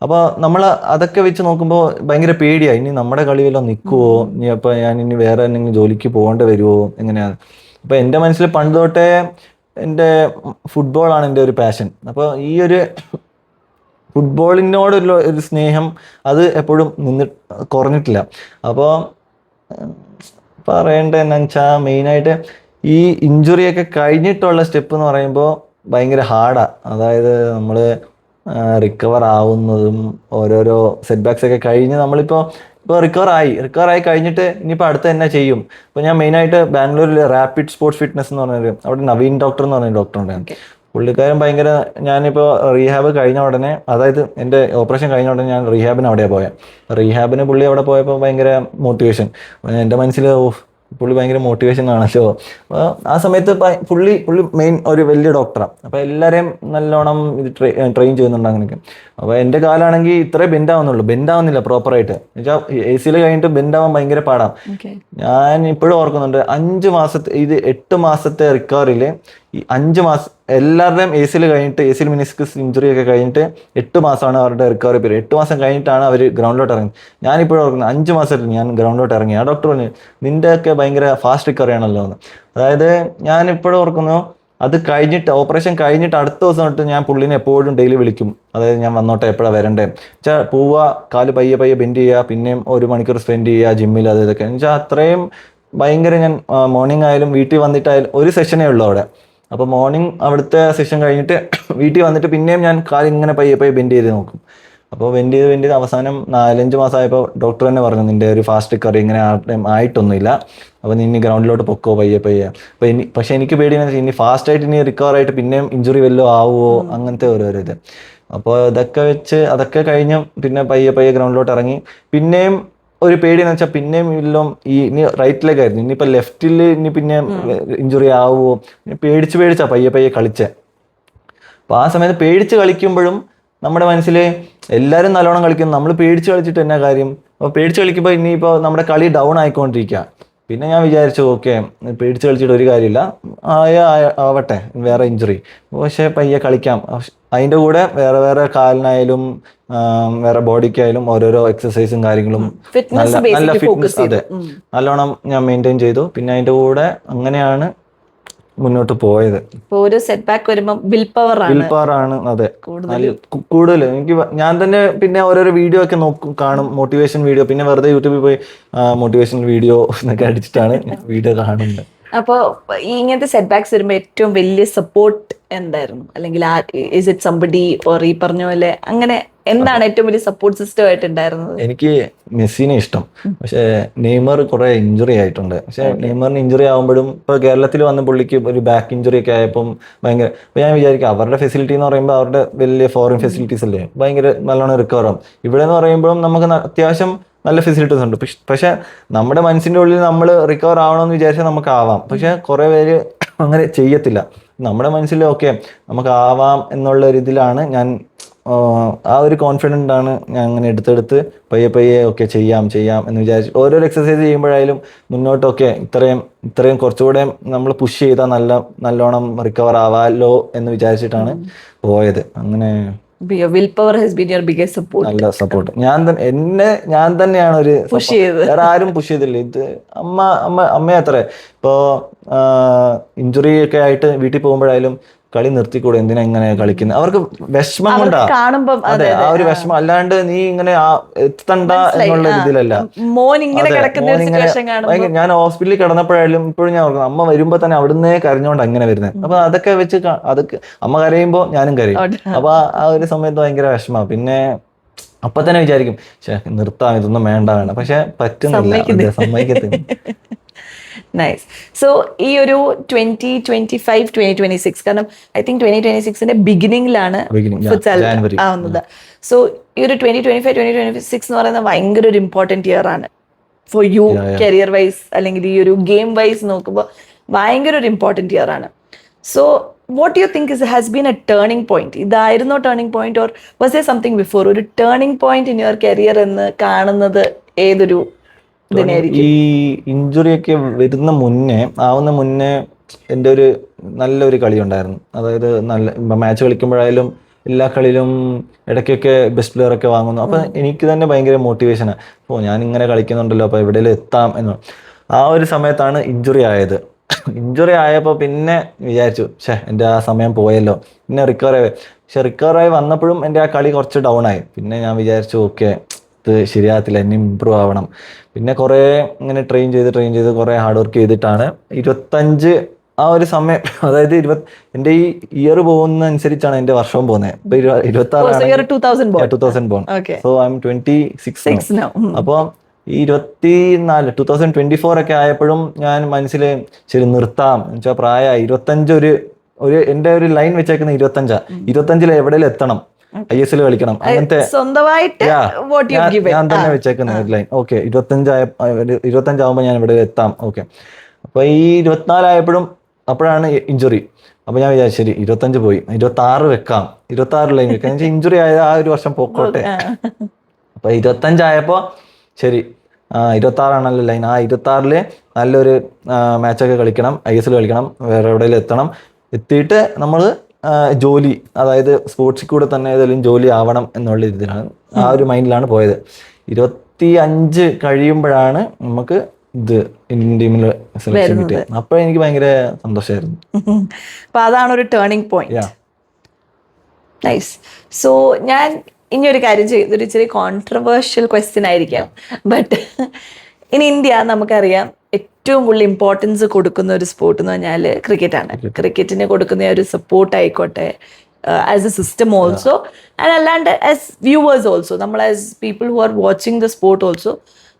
അപ്പോൾ നമ്മൾ അതൊക്കെ വെച്ച് നോക്കുമ്പോൾ ഭയങ്കര പേടിയാണ്, ഇനി നമ്മുടെ കളി വല്ലതും നിൽക്കുമോ, ഇനി അപ്പോൾ ഞാൻ ഇനി വേറെ എന്തെങ്കിലും ജോലിക്ക് പോകേണ്ടി വരുമോ, എങ്ങനെയാണ്. അപ്പോൾ എൻ്റെ മനസ്സിൽ പണ്ട് തൊട്ടേ ഫുട്ബോളാണ് എൻ്റെ ഒരു പാഷൻ. അപ്പോൾ ഈ ഒരു ഫുട്ബോളിനോടുള്ള ഒരു സ്നേഹം അത് എപ്പോഴും കുറഞ്ഞിട്ടില്ല. അപ്പോൾ പറയേണ്ടത് എന്താണെന്ന് വെച്ചാൽ മെയിനായിട്ട് ഈ ഇഞ്ചുറിയൊക്കെ കഴിഞ്ഞിട്ടുള്ള സ്റ്റെപ്പ് എന്ന് പറയുമ്പോൾ ഭയങ്കര ഹാർഡാണ്. അതായത് നമ്മൾ റിക്കവർ ആവുന്നതും ഓരോരോ സെറ്റ് ബാക്സ് ഒക്കെ കഴിഞ്ഞ് നമ്മളിപ്പോൾ റിക്കവർ ആയി കഴിഞ്ഞിട്ട് ഇനിയിപ്പോൾ അടുത്ത് തന്നെ ചെയ്യും. ഇപ്പോൾ ഞാൻ മെയിനായിട്ട് ബാംഗ്ലൂരിൽ റാപ്പിഡ് സ്പോർട്സ് ഫിറ്റ്നസ് എന്ന് പറഞ്ഞൊരു അവിടെ നവീൻ ഡോക്ടർ എന്ന് പറഞ്ഞൊരു ഡോക്ടറുണ്ട്. പുള്ളിക്കാരൻ ഭയങ്കര, ഞാനിപ്പോൾ റീഹാബ് കഴിഞ്ഞ ഉടനെ, അതായത് എൻ്റെ ഓപ്പറേഷൻ കഴിഞ്ഞ ഉടനെ ഞാൻ റീഹാബിന് അവിടെയാണ് പോയത്. റീഹാബിന് പുള്ളി അവിടെ പോയപ്പോൾ ഭയങ്കര മോട്ടിവേഷൻ. എൻ്റെ മനസ്സിൽ പുള്ളി ഭയങ്കര മോട്ടിവേഷൻ ആണല്ലോ. അപ്പോൾ ആ സമയത്ത് പുള്ളി മെയിൻ ഒരു വലിയ ഡോക്ടറാണ്. അപ്പോൾ എല്ലാവരെയും നല്ലോണം ഇത് ട്രെയിൻ ചെയ്യുന്നുണ്ട് അങ്ങനെയൊക്കെ. അപ്പോൾ എൻ്റെ കാലാണെങ്കിൽ ഇത്രേ ബെൻഡാവുന്നില്ല പ്രോപ്പറായിട്ട്. എന്നുവെച്ചാൽ AC കഴിഞ്ഞിട്ട് ബെൻഡാവാൻ ഭയങ്കര പാടാണ്. ഞാൻ ഇപ്പോഴും ഓർക്കുന്നുണ്ട് 8 മാസത്തെ റിക്കവറിയിൽ ഈ 5 മാസം എല്ലാവരുടെയും ACL കഴിഞ്ഞിട്ട് ACL മെനിസ്കസ് ഇഞ്ചുറി ഒക്കെ കഴിഞ്ഞിട്ട് 8 മാസമാണ് അവരുടെ റിക്കവറി പീരീഡ്. 8 മാസം കഴിഞ്ഞിട്ടാണ് അവർ ഗ്രൗണ്ടിലോട്ട് ഇറങ്ങുന്നത്. ഞാനിപ്പോഴും ഓർക്കുന്നത് 5 മാസത്തിൽ ഞാൻ ഗ്രൗണ്ടിലോട്ട് ഇറങ്ങി. ആ ഡോക്ടർ പറഞ്ഞു നിൻ്റെയൊക്കെ ഭയങ്കര ഫാസ്റ്റ് റിക്കവറി ആണല്ലോ എന്ന്. അതായത് ഞാൻ ഇപ്പോഴും ഓർക്കുന്നു, അത് കഴിഞ്ഞിട്ട് ഓപ്പറേഷൻ കഴിഞ്ഞിട്ട് അടുത്ത ദിവസം തൊട്ട് ഞാൻ പുള്ളിനെ എപ്പോഴും ഡെയിലി വിളിക്കും. അതായത് ഞാൻ വന്നോട്ടെ, എപ്പോഴാണ് വരണ്ടേ വെച്ചാൽ പോവുക, കാല് പയ്യെ പയ്യെ ബെൻഡ് ചെയ്യുക, പിന്നെയും 1 മണിക്കൂർ സ്പെൻഡ് ചെയ്യുക ജിമ്മിൽ, അത് ഇതൊക്കെ വെച്ചാൽ അത്രയും ഭയങ്കര. ഞാൻ മോർണിംഗ് ആയാലും വീട്ടിൽ വന്നിട്ടായാലും ഒരു സെഷനേ ഉള്ളൂ അവിടെ. അപ്പോൾ മോർണിംഗ് അവിടുത്തെ സെഷൻ കഴിഞ്ഞിട്ട് വീട്ടിൽ വന്നിട്ട് പിന്നെയും ഞാൻ കാലിങ്ങനെ പയ്യെ പയ്യെ ബെൻഡ് ചെയ്ത് നോക്കും. അപ്പോൾ ബെൻഡ് ചെയ്ത് അവസാനം 4-5 മാസമായപ്പോൾ ഡോക്ടർ തന്നെ പറഞ്ഞു നിൻ്റെ ഒരു ഫാസ്റ്റ് റിക്കവറി ഇങ്ങനെ ആയിട്ടൊന്നുമില്ല, അപ്പോൾ നീ ഇനി ഗ്രൗണ്ടിലോട്ട് പൊക്കോ പയ്യെ പയ്യെ. അപ്പോൾ പക്ഷേ എനിക്ക് പേടിയെന്ന് വെച്ചാൽ ഇനി ഫാസ്റ്റായിട്ട് ഇനി റിക്കവർ ആയിട്ട് പിന്നെയും ഇഞ്ചുറി വല്ലതും ആവുമോ, അങ്ങനത്തെ ഓരോരോ ഇത്. അപ്പോൾ അതൊക്കെ കഴിഞ്ഞ് പിന്നെ പയ്യെ പയ്യെ ഗ്രൗണ്ടിലോട്ട് ഇറങ്ങി. പിന്നെയും ഒരു പേടിയെന്ന് വെച്ചാൽ പിന്നെയും എല്ലാം ഇനി റൈറ്റിലേക്കായിരുന്നു, ഇനിയിപ്പോൾ ലെഫ്റ്റിൽ ഇനി പിന്നെ ഇഞ്ചുറി ആവുമോ, പേടിച്ചാ പയ്യെ പയ്യെ കളിച്ചേ. അപ്പോൾ ആ സമയത്ത് പേടിച്ച് കളിക്കുമ്പോഴും നമ്മുടെ മനസ്സിൽ എല്ലാവരും നല്ലോണം കളിക്കുന്നു, നമ്മൾ പേടിച്ച് കളിച്ചിട്ട് എന്നാ കാര്യം. അപ്പോൾ പേടിച്ച് കളിക്കുമ്പോൾ ഇനിയിപ്പോൾ നമ്മുടെ കളി ഡൗൺ ആയിക്കൊണ്ടിരിക്കുക. പിന്നെ ഞാൻ വിചാരിച്ചു ഓക്കെ പേടിച്ച് കളിച്ചിട്ട് ഒരു കാര്യമില്ല, ആവട്ടെ വേറെ ഇഞ്ചുറി, പക്ഷേ പയ്യെ കളിക്കാം. അതിൻ്റെ കൂടെ വേറെ വേറെ കാലിനായാലും വേറെ ബോഡിക്കായാലും ഓരോരോ എക്സസൈസും കാര്യങ്ങളും നല്ല ഫിറ്റ്നസ്, അതെ നല്ലോണം ഞാൻ മെയിൻറ്റെയിൻ ചെയ്തു. പിന്നെ അതിൻ്റെ കൂടെ അങ്ങനെയാണ് മുന്നോട്ട് പോയത്. ഒരു സെറ്റ് ബാക്ക് വരുമ്പോൾ വിൽ പവർ ആണ്. അതെ കൂടുതൽ എനിക്ക് ഞാൻ തന്നെ പിന്നെ ഓരോരോ വീഡിയോ ഒക്കെ കാണും, മോട്ടിവേഷൻ വീഡിയോ. പിന്നെ വെറുതെ യൂട്യൂബിൽ പോയി മോട്ടിവേഷൻ വീഡിയോ എന്നൊക്കെ അടിച്ചിട്ടാണ് വീഡിയോ കാണുന്നത്. അപ്പോൾ ഇങ്ങനത്തെ സെറ്റ് ബാക്സ് വരുമ്പോൾ ഏറ്റവും വലിയ സപ്പോർട്ട് എന്തായിരുന്നു? അല്ലെങ്കിൽ ഇസ് ഇറ്റ് സംബഡി ഓർ ഈ പറഞ്ഞ പോലെ അങ്ങനെ എന്താണ് ഏറ്റവും വലിയ സപ്പോർട്ട് സിസ്റ്റം ആയിട്ട് ഉണ്ടായിരുന്നത്? എനിക്ക് മെസ്സിനെ ഇഷ്ടം, പക്ഷെ നെയ്മർ കുറെ ഇഞ്ചുറി ആയിട്ടുണ്ട്. പക്ഷെ നെയ്മറിന് ഇഞ്ചുറി ആകുമ്പോഴും ഇപ്പോൾ കേരളത്തിൽ വന്ന പുള്ളിക്ക് ഒരു ബാക്ക് ഇഞ്ചുറി ഒക്കെ ആയപ്പം ഭയങ്കര, അപ്പോൾ ഞാൻ വിചാരിക്കും അവരുടെ ഫെസിലിറ്റി എന്ന് പറയുമ്പോൾ അവരുടെ വലിയ ഫോറിൻ ഫെസിലിറ്റീസ് അല്ലേ, ഭയങ്കര നല്ലോണം റിക്കവർ ആവും. ഇവിടെ എന്ന് പറയുമ്പോഴും നമുക്ക് അത്യാവശ്യം നല്ല ഫെസിലിറ്റീസ് ഉണ്ട്. പക്ഷെ നമ്മുടെ മനസ്സിൻ്റെ ഉള്ളിൽ നമ്മൾ റിക്കവർ ആവണമെന്ന് വിചാരിച്ചാൽ നമുക്ക് ആവാം, പക്ഷെ കുറേ പേര് അങ്ങനെ ചെയ്യത്തില്ല. നമ്മുടെ മനസ്സിൽ ഓക്കെ നമുക്ക് ആവാം എന്നുള്ള ഒരു ഇതിലാണ് ഞാൻ, ആ ഒരു കോൺഫിഡൻ്റ് ആണ് ഞാൻ അങ്ങനെ എടുത്തെടുത്ത് പയ്യെ പയ്യെ ഓക്കെ ചെയ്യാം എന്ന് വിചാരിച്ചു. ഓരോരോ എക്സസൈസ് ചെയ്യുമ്പോഴായാലും മുന്നോട്ടൊക്കെ ഇത്രയും കുറച്ചുകൂടെ നമ്മൾ പുഷ് ചെയ്താൽ നല്ലോണം റിക്കവർ ആവാമല്ലോ എന്ന് വിചാരിച്ചിട്ടാണ് പോയത്. അങ്ങനെ will power has been your biggest support. നല്ല സപ്പോർട്ട്. ഞാൻ തന്നെയാണ് ഒരു പുഷ് ചെയ്തത്, വേറെ ആരും പുഷ് ചെയ്തില്ല. ഇത് അമ്മ അത്ര ഇപ്പോ ഇഞ്ചുറി ഒക്കെ ആയിട്ട് വീട്ടിൽ പോകുമ്പോഴായാലും കളി നിർത്തിക്കൂടെ, എന്തിനാ ഇങ്ങനെ കളിക്കുന്നത്, അവർക്ക് വിഷമം കൊണ്ടാ. അതെ ആ ഒരു വിഷമം, അല്ലാണ്ട് നീ ഇങ്ങനെ എത്തണ്ട എന്നുള്ള ഇതിലല്ല. ഞാൻ ഹോസ്പിറ്റലിൽ കിടന്നപ്പോഴായാലും ഇപ്പോഴും ഞാൻ ഓർക്കുന്നു അമ്മ വരുമ്പോ തന്നെ അവിടുന്ന് കരഞ്ഞോണ്ട് അങ്ങനെ വരുന്നത്. അപ്പൊ അതൊക്കെ വെച്ച് അമ്മ കരയുമ്പോ ഞാനും കരയും. അപ്പൊ ആ ഒരു സമയത്ത് ഭയങ്കര വിഷമ. പിന്നെ അപ്പൊ തന്നെ വിചാരിക്കും നിർത്താം, ഇതൊന്നും വേണ്ട പക്ഷെ പറ്റുന്നില്ല, സമ്മതിക്കത്തില്ല. നൈസ്. സോ ഈ ഒരു 2025-2026, കാരണം ഐ തിങ്ക് 2026 ബിഗിനിങ്ങിലാണ് ഫുട്സാൽ ആവുന്നത്. സോ ഈ ഒരു 2025-2026 എന്ന് പറയുന്നത് ഭയങ്കര ഒരു ഇമ്പോർട്ടൻറ്റ് ഇയർ ആണ് ഫോർ യു, കരിയർ വൈസ് അല്ലെങ്കിൽ ഈ ഒരു ഗെയിം വൈസ് നോക്കുമ്പോൾ ഭയങ്കര ഒരു ഇമ്പോർട്ടൻറ്റ് ഇയർ ആണ്. So what you think has been a turning point? ഇതായിരുന്നോ turning point, or was there something before? ഒരു turning point in your career എന്ന് കാണുന്നത് ഏതൊരു? ഈ ഇഞ്ചുറി ഒക്കെ ആവുന്ന മുന്നേ എൻ്റെ ഒരു നല്ലൊരു കളി ഉണ്ടായിരുന്നു. അതായത് നല്ല മാച്ച് കളിക്കുമ്പോഴായാലും എല്ലാ കളിയിലും ഇടയ്ക്കൊക്കെ ബെസ്റ്റ് പ്ലെയർ ഒക്കെ വാങ്ങുന്നു. അപ്പൊ എനിക്ക് തന്നെ ഭയങ്കര മോട്ടിവേഷനാണ്, ഓ ഞാൻ ഇങ്ങനെ കളിക്കുന്നുണ്ടല്ലോ, അപ്പൊ എവിടെയെങ്കിലും എത്താം എന്ന്. ആ ഒരു സമയത്താണ് ഇഞ്ചുറി ആയത്. ഇഞ്ചുറി ആയപ്പോൾ പിന്നെ വിചാരിച്ചു എൻ്റെ ആ സമയം പോയല്ലോ, പിന്നെ റിക്കവർ ആയി വന്നപ്പോഴും എൻ്റെ ആ കളി കുറച്ച് ഡൗൺ ആയി. പിന്നെ ഞാൻ വിചാരിച്ചു ഓക്കെ ഇത് ശരിയാകത്തില്ല, ഇനി ഇമ്പ്രൂവ് ആവണം. പിന്നെ കുറേ ഇങ്ങനെ ട്രെയിൻ ചെയ്ത് കുറേ ഹാർഡ് വർക്ക് ചെയ്തിട്ടാണ് 25 ആ ഒരു സമയം, അതായത് എൻ്റെ ഈ ഇയർ പോകുന്ന അനുസരിച്ചാണ് എൻ്റെ വർഷവും പോകുന്നത്. ഇപ്പൊ 2000 ബോൺ, സോ ഐ എം 26. അപ്പോൾ ഈ 2024 ഒക്കെ ആയപ്പോഴും ഞാൻ മനസ്സിൽ ശരി നിർത്താം എന്നുവെച്ചാൽ പ്രായമായി 25, ഒരു എൻ്റെ ഒരു ലൈൻ വെച്ചേക്കുന്ന 25 എവിടെയെങ്കിലും എത്തണം, ISL കളിക്കണം, അങ്ങനത്തെ ഞാൻ തന്നെ വെച്ചേക്കുന്ന ഒരു ലൈൻ. ഓക്കെ 25 ആവുമ്പോൾ ഞാൻ ഇവിടെ എത്താം. ഓക്കെ അപ്പൊ ഈ 24 ആയപ്പോഴും അപ്പോഴാണ് ഇഞ്ചുറി. അപ്പൊ ഞാൻ വിചാരിച്ചു ശരി 25 പോയി, 26 വെക്കാം, 26 ലൈൻ വെക്കാം, ഇഞ്ചുറി ആയത് ആ ഒരു വർഷം പോക്കോട്ടെ. അപ്പൊ 25 ആയപ്പോ ശരി 26 ആണല്ലോ ലൈൻ, ആ 26 നല്ലൊരു മാച്ചൊക്കെ കളിക്കണം, ISL കളിക്കണം, വേറെ എവിടെയെങ്കിലും എത്തണം. എത്തിയിട്ട് നമ്മൾ ജോലി, അതായത് സ്പോർട്സിൽ കൂടെ തന്നെ ഏതെങ്കിലും ജോലി ആവണം എന്നുള്ള ഇതിലാണ്, ആ ഒരു മൈൻഡിലാണ് പോയത്. 25 കഴിയുമ്പോഴാണ് നമുക്ക് ഇത് ഇന്ത്യൻ ടീമിൽ സെലക്ഷൻ കിട്ടിയത്. അപ്പോൾ എനിക്ക് ഭയങ്കര സന്തോഷമായിരുന്നു. അപ്പൊ അതാണ് ഒരു ടേണിംഗ് പോയിന്റ്. നൈസ്. സോ ഞാൻ ഇനി ഒരു കാര്യം ചെയ്തൊരു ഇച്ചിരി കോൺട്രവേഴ്ഷ്യൽ ക്വസ്റ്റ്യൻ ആയിരിക്കാം, ബട്ട് ഇൻ ഇന്ത്യ നമുക്കറിയാം ഏറ്റവും കൂടുതൽ ഇമ്പോർട്ടൻസ് കൊടുക്കുന്ന ഒരു സ്പോർട്ട് എന്ന് പറഞ്ഞാൽ ക്രിക്കറ്റാണ്. ക്രിക്കറ്റിന് കൊടുക്കുന്ന ഒരു സപ്പോർട്ട് ആയിക്കോട്ടെ, as a system also, and അല്ലാണ്ട് ആസ് വ്യൂവേഴ്സ് ഓൾസോ, നമ്മൾ as people who are watching the sport also,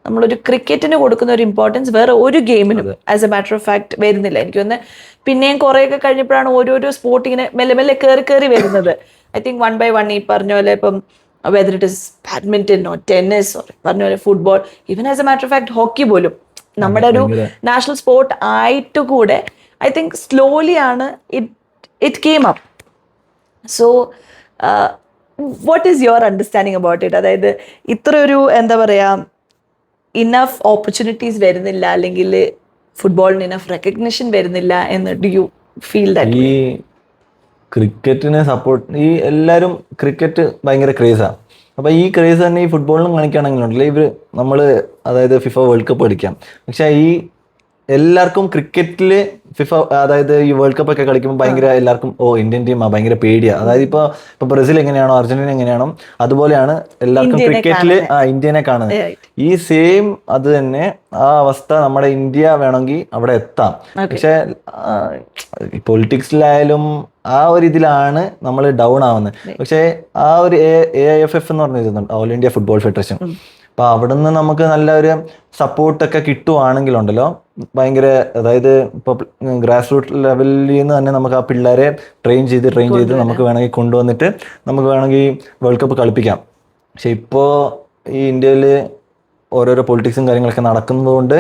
നമ്മളൊരു ക്രിക്കറ്റിന് കൊടുക്കുന്ന ഒരു ഇമ്പോർട്ടൻസ് വേറെ ഒരു ഗെയിമിനും as a matter of fact വരുന്നില്ല. എനിക്ക് തോന്നുന്നത് പിന്നെയും കുറേയൊക്കെ കഴിഞ്ഞപ്പോഴാണ് ഓരോരോ സ്പോർട്ട് ഇങ്ങനെ മെല്ലെ മെല്ലെ കയറി വരുന്നത്. ഐ തിങ്ക് 1 by 1 ഈ പറഞ്ഞ പോലെ ഇപ്പം whether it is badminton or tennis or പറഞ്ഞ പോലെ football, even as a matter of fact hockey പോലും നമ്മുടെ ഒരു നാഷണൽ സ്പോർട്ട് ആയിട്ട് കൂടെ ഐ തിങ്ക് സ്ലോലി ആണ് it came up. So what is your understanding about it? അതായത് ഇത്ര ഒരു എന്താ പറയാ ഇനഫ് ഓപ്പർച്യൂണിറ്റീസ് വരുന്നില്ല, അല്ലെങ്കിൽ ഫുട്ബോളിന് ഇനഫ് റെക്കഗ്നിഷൻ വരുന്നില്ല എന്ന് ഡു യു ഫീൽ ദാറ്റ്? ഈ ക്രിക്കറ്റിന് സപ്പോർട്ട്, ഈ എല്ലാവരും ക്രിക്കറ്റ് ഭയങ്കര ക്രേസാണ്. അപ്പോൾ ഈ ക്രേസ് തന്നെ ഈ ഫുട്ബോളിലും കാണിക്കുകയാണെങ്കിലുണ്ടല്ലോ ഇവർ നമ്മൾ, അതായത് ഫിഫ വേൾഡ് കപ്പ് കളിക്കാം, പക്ഷേ ഈ എല്ലാവർക്കും ക്രിക്കറ്റിൽ ഫിഫ, അതായത് ഈ വേൾഡ് കപ്പ് ഒക്കെ കളിക്കുമ്പോൾ ഭയങ്കര എല്ലാവർക്കും ഇന്ത്യൻ ടീമാണ് ഭയങ്കര പേടിയാണ്. അതായത് ഇപ്പോൾ ബ്രസീൽ എങ്ങനെയാണോ അർജന്റീന എങ്ങനെയാണോ അതുപോലെയാണ് എല്ലാവർക്കും ക്രിക്കറ്റിൽ ഇന്ത്യനെ കാണുന്നത്. ഈ സെയിം അത് തന്നെ ആ അവസ്ഥ നമ്മുടെ ഇന്ത്യ വേണമെങ്കിൽ അവിടെ എത്താം. പക്ഷെ പൊളിറ്റിക്സിലായാലും ആ ഒരു ഇതിലാണ് നമ്മൾ ഡൗൺ ആവുന്നത്. പക്ഷേ ആ ഒരു AIFF എന്ന് പറഞ്ഞിരുന്നുണ്ട്, ഓൾ ഇന്ത്യ ഫുട്ബോൾ ഫെഡറേഷൻ. അപ്പോൾ അവിടെ നിന്ന് നമുക്ക് നല്ലൊരു സപ്പോർട്ടൊക്കെ കിട്ടുവാണെങ്കിലുണ്ടല്ലോ ഭയങ്കര, അതായത് ഇപ്പോൾ ഗ്രാസ് റൂട്ട് ലെവലിൽ നിന്ന് തന്നെ നമുക്ക് ആ പിള്ളേരെ ട്രെയിൻ ചെയ്ത് നമുക്ക് വേണമെങ്കിൽ കൊണ്ടുവന്നിട്ട് നമുക്ക് വേണമെങ്കിൽ വേൾഡ് കപ്പ് കളിപ്പിക്കാം. പക്ഷെ ഇപ്പോൾ ഈ ഇന്ത്യയിൽ ഓരോരോ പൊളിറ്റിക്സും കാര്യങ്ങളൊക്കെ നടക്കുന്നതുകൊണ്ട്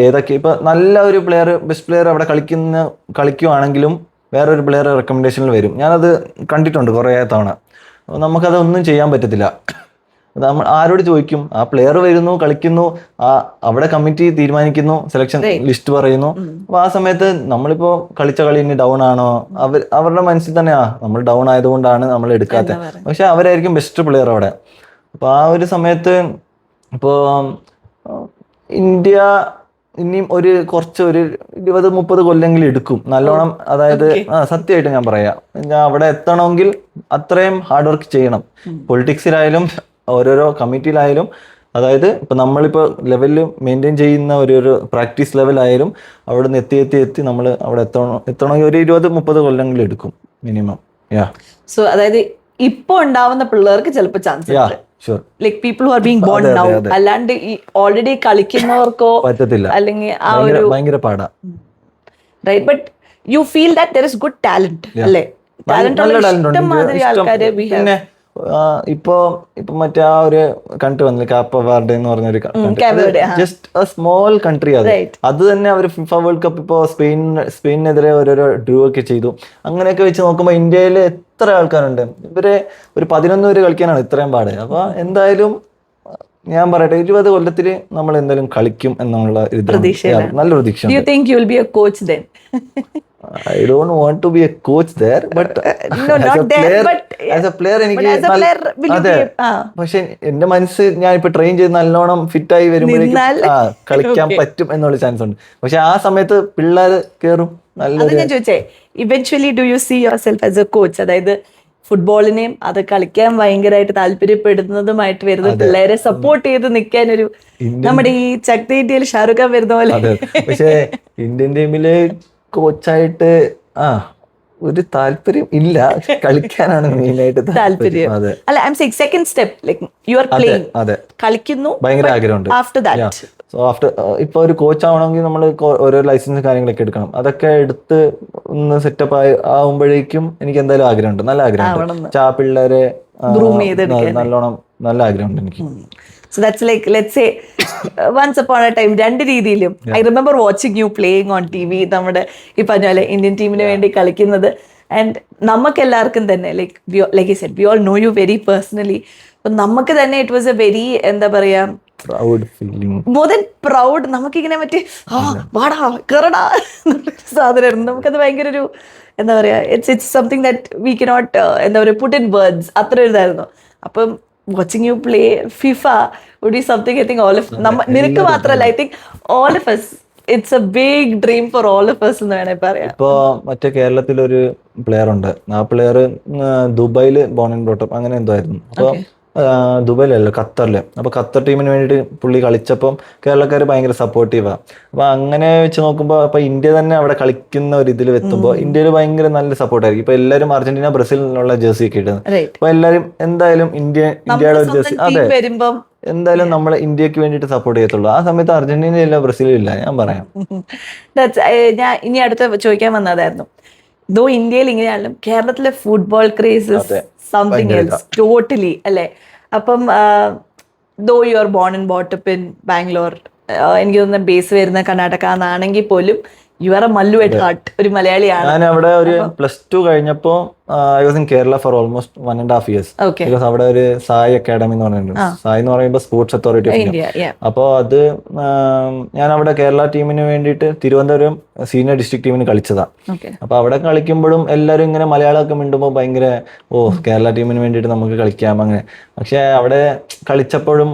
ഏതൊക്കെ ഇപ്പോൾ നല്ല ഒരു ബെസ്റ്റ് പ്ലെയർ അവിടെ കളിക്കുവാണെങ്കിലും വേറൊരു പ്ലെയർ റെക്കമെൻഡേഷനിൽ വരും. ഞാനത് കണ്ടിട്ടുണ്ട് കുറേ തവണ. നമുക്കതൊന്നും ചെയ്യാൻ പറ്റത്തില്ല. നമ്മൾ ആരോട് ചോദിക്കും? ആ പ്ലെയർ വരുന്നു, കളിക്കുന്നു, അവിടെ കമ്മിറ്റി തീരുമാനിക്കുന്നു, സെലക്ഷൻ ലിസ്റ്റ് പറയുന്നു. അപ്പൊ ആ സമയത്ത് നമ്മളിപ്പോ കളിച്ച കളി ഇനി ഡൗൺ ആണോ, അവരുടെ മനസ്സിൽ തന്നെ നമ്മൾ ഡൗൺ ആയതുകൊണ്ടാണ് നമ്മൾ എടുക്കാത്തത്. പക്ഷെ അവരായിരിക്കും ബെസ്റ്റ് പ്ലെയർ അവിടെ. അപ്പൊ ആ ഒരു സമയത്ത് ഇപ്പോ ഇന്ത്യ ഇനിയും ഒരു 20-30 കൊല്ലെങ്കിലും എടുക്കും നല്ലോണം. അതായത് സത്യമായിട്ട് ഞാൻ പറയാം, അവിടെ എത്തണമെങ്കിൽ അത്രയും ഹാർഡ് വർക്ക് ചെയ്യണം. പൊളിറ്റിക്സിലായാലും ഓരോരോ കമ്മിറ്റിയിലായാലും, അതായത് ഇപ്പൊ നമ്മളിപ്പോ ലെവലിൽ മെയിൻറ്റെയിൻ ചെയ്യുന്ന ഒരു പ്രാക്ടീസ് ലെവലായാലും അവിടെ നിന്ന് എത്തി നമ്മൾ അവിടെ എത്തണമെങ്കിൽ ഒരു 20-30 കൊല്ലെങ്കിലും എടുക്കും മിനിമം. സോ അതായത് ഇപ്പൊ ഉണ്ടാവുന്ന പിള്ളേർക്ക് ചിലപ്പോൾ chance like people who are being bone now, അല്ലാണ്ട് ഈ ഓൾറെഡി കളിക്കുന്നവർക്കോ പറ്റത്തില്ല, അല്ലെങ്കിൽ ആ ഒരു ഭയങ്കര പാടാ. Right, but you feel that there is good talent അല്ലേ? ടാലന്റ് ഉള്ള ഇഷ്ടംമാതിരി ആൾക്കാരെ we have. ഇപ്പൊ മറ്റേ ആ ഒരു കൺട്രി വന്നില്ല, കാപ്പ വാർഡെ എന്ന് പറഞ്ഞൊരു country, just A small country. അത് തന്നെ അവർ ഫിഫ വേൾഡ് കപ്പ് ഇപ്പോ സ്പെയിനെതിരെ ഓരോരോ ഡ്രൂ ഒക്കെ ചെയ്തു. അങ്ങനെയൊക്കെ വെച്ച് നോക്കുമ്പോൾ ഇന്ത്യയിൽ എത്ര ആൾക്കാരുണ്ട്, ഇവരെ ഒരു 11 പേര് കളിക്കാനാണ് ഇത്രയും പാട്. അപ്പൊ എന്തായാലും ഞാൻ പറയട്ടെ, 20 കൊല്ലത്തില് നമ്മൾ എന്തായാലും കളിക്കും എന്നുള്ള നല്ല പ്രതീക്ഷ. I don't want to be a coach there, but no, not there, but as a player എനിക്ക് അതെ. പക്ഷെ എന്റെ മനസ്സ് ഞാൻ ഇപ്പൊ ട്രെയിൻ ചെയ്ത് നല്ലോണം ഫിറ്റ് ആയി വരുമ്പോഴേക്കും കളിക്കാൻ പറ്റും എന്നുള്ള ചാൻസ് ഉണ്ട്. പക്ഷെ ആ സമയത്ത് പിള്ളേർ കേറും. അത് ഞാൻ ചോദിച്ചേ, eventually do you see yourself as a coach? അതായത് ഫുട്ബോളിനെയും അത് കളിക്കാൻ ഭയങ്കരമായിട്ട് താല്പര്യപ്പെടുന്നതുമായിട്ട് വരുന്ന പിള്ളേരെ സപ്പോർട്ട് ചെയ്ത് നിൽക്കാൻ ഒരു, നമ്മുടെ ഈ ശക്തി ഇന്ത്യയിൽ ഷാറുഖ് ഖാൻ വരുന്ന പോലെ. പക്ഷെ ഇന്ത്യൻ ടീമില് കോച്ചായിട്ട് ഒരു താല്പര്യം ഇല്ല, കളിക്കാനാണ് മെയിൻ ആയിട്ട് താല്പര്യം. അല്ല, I am saying second step, like you are playing, കളിക്കുന്നു, ഭയങ്കര ആഗ്രഹമുണ്ട്. ആഫ്റ്റർ ദാറ്റ് ഇപ്പൊ ഒരു കോച്ച് ആവണമെങ്കിൽ നമ്മൾ ഓരോ ലൈസൻസ് കാര്യങ്ങളൊക്കെ എടുക്കണം. അതൊക്കെ എടുത്ത് ഒന്ന് സെറ്റപ്പ് ആവുമ്പോഴേക്കും എനിക്ക് എന്തായാലും ആഗ്രഹമുണ്ട്, നല്ല ആഗ്രഹമുണ്ട്. ആ പിള്ളേരെ നല്ലോണം നല്ല ആഗ്രഹമുണ്ട് എനിക്ക്. So that's like, let's say, once upon a time, രണ്ട് രീതിയിലും I remember watching you playing on TV, നമ്മുടെ ഈ പറഞ്ഞ പോലെ ഇന്ത്യൻ ടീമിന് വേണ്ടി കളിക്കുന്നത്. ആൻഡ് നമുക്ക് എല്ലാവർക്കും തന്നെ like I said, we all know you very personally. അപ്പം നമുക്ക് തന്നെ ഇറ്റ് വാസ് എ വെരി, എന്താ പറയാ, proud feeling, more than proud. നമുക്കിങ്ങനെ മറ്റേ വാടാ കയറടാ സാധനമായിരുന്നു. നമുക്കത് ഭയങ്കര ഒരു, എന്താ പറയാ, it's something that we cannot എന്താ പറയുക പുട്ട് ഇൻ വേർഡ്സ്, അത്ര ഇതായിരുന്നു. അപ്പം watching you play FIFA would be something I think all of നിനക്ക് മാത്രമല്ല, I think all of us it's a big dream for all of us എന്ന് വേണേൽ പറയാം. ഇപ്പോ മറ്റേ കേരളത്തിലൊരു പ്ലെയർ ഉണ്ട്, ആ പ്ലെയർ ദുബായില് ബോൺ ആൻഡ് ബ്രോട്ട് അപ്പ് അങ്ങനെ എന്തോ ആയിരുന്നു. അപ്പോൾ ദുബായിലല്ല, ഖത്തറില്. അപ്പൊ ഖത്തർ ടീമിന് വേണ്ടിയിട്ട് പുള്ളി കളിച്ചപ്പം കേരളക്കാർ ഭയങ്കര സപ്പോർട്ടീവാ. അപ്പൊ അങ്ങനെ വെച്ച് നോക്കുമ്പോൾ അപ്പൊ ഇന്ത്യ തന്നെ അവിടെ കളിക്കുന്ന ഒരു ഇതിൽ എത്തുമ്പോൾ ഇന്ത്യയിൽ ഭയങ്കര നല്ല സപ്പോർട്ടായിരിക്കും. ഇപ്പൊ എല്ലാവരും അർജന്റീന ബ്രസീലിനുള്ള ജേഴ്സി ഒക്കെ ഇടുന്നത്. അപ്പൊ എല്ലാവരും എന്തായാലും ഇന്ത്യയുടെ ഒരു ജേഴ്സി, അതെ, എന്തായാലും നമ്മളെ ഇന്ത്യക്ക് വേണ്ടിയിട്ട് സപ്പോർട്ട് ചെയ്യത്തുള്ളൂ. ആ സമയത്ത് അർജന്റീന ഇല്ല, ബ്രസീലും ഇല്ല, ഞാൻ പറയാം. ഞാൻ ഇനി അടുത്ത ചോദിക്കാൻ വന്നതായിരുന്നു, ദോ ഇന്ത്യയിൽ ഇങ്ങനെയാണെങ്കിലും കേരളത്തിലെ football craze something else totally അല്ലേ. അപ്പം though you are born and brought up in Bangalore, എനിക്ക് തോന്നുന്ന ബേസ് വരുന്ന കർണാടക എന്നാണെങ്കിൽ പോലും you are a Mallu at heart, ഒരു മലയാളിയാണ്. ഞാൻ അവിടെ ഒരു +2 കഴിഞ്ഞപ്പോ I was in Kerala for almost 1.5 years. ബിക്കോസ് അവിടെ ഒരു സായ് അക്കാഡമി എന്ന് പറഞ്ഞിട്ടുണ്ട്. സായ് എന്ന് പറയുമ്പോൾ സ്പോർട്സ് അതോറിറ്റി ഓഫ് ഇന്ത്യ. അപ്പോൾ അത് ഞാൻ അവിടെ കേരള ടീമിന് വേണ്ടിയിട്ട് തിരുവനന്തപുരം സീനിയർ ഡിസ്ട്രിക്ട് ടീമിന് കളിച്ചതാ. അപ്പൊ അവിടെ കളിക്കുമ്പോഴും എല്ലാവരും ഇങ്ങനെ മലയാളമൊക്കെ മിണ്ടുമ്പോൾ ഭയങ്കര കേരള ടീമിന് വേണ്ടിയിട്ട് നമുക്ക് കളിക്കാം അങ്ങനെ. പക്ഷെ അവിടെ കളിച്ചപ്പോഴും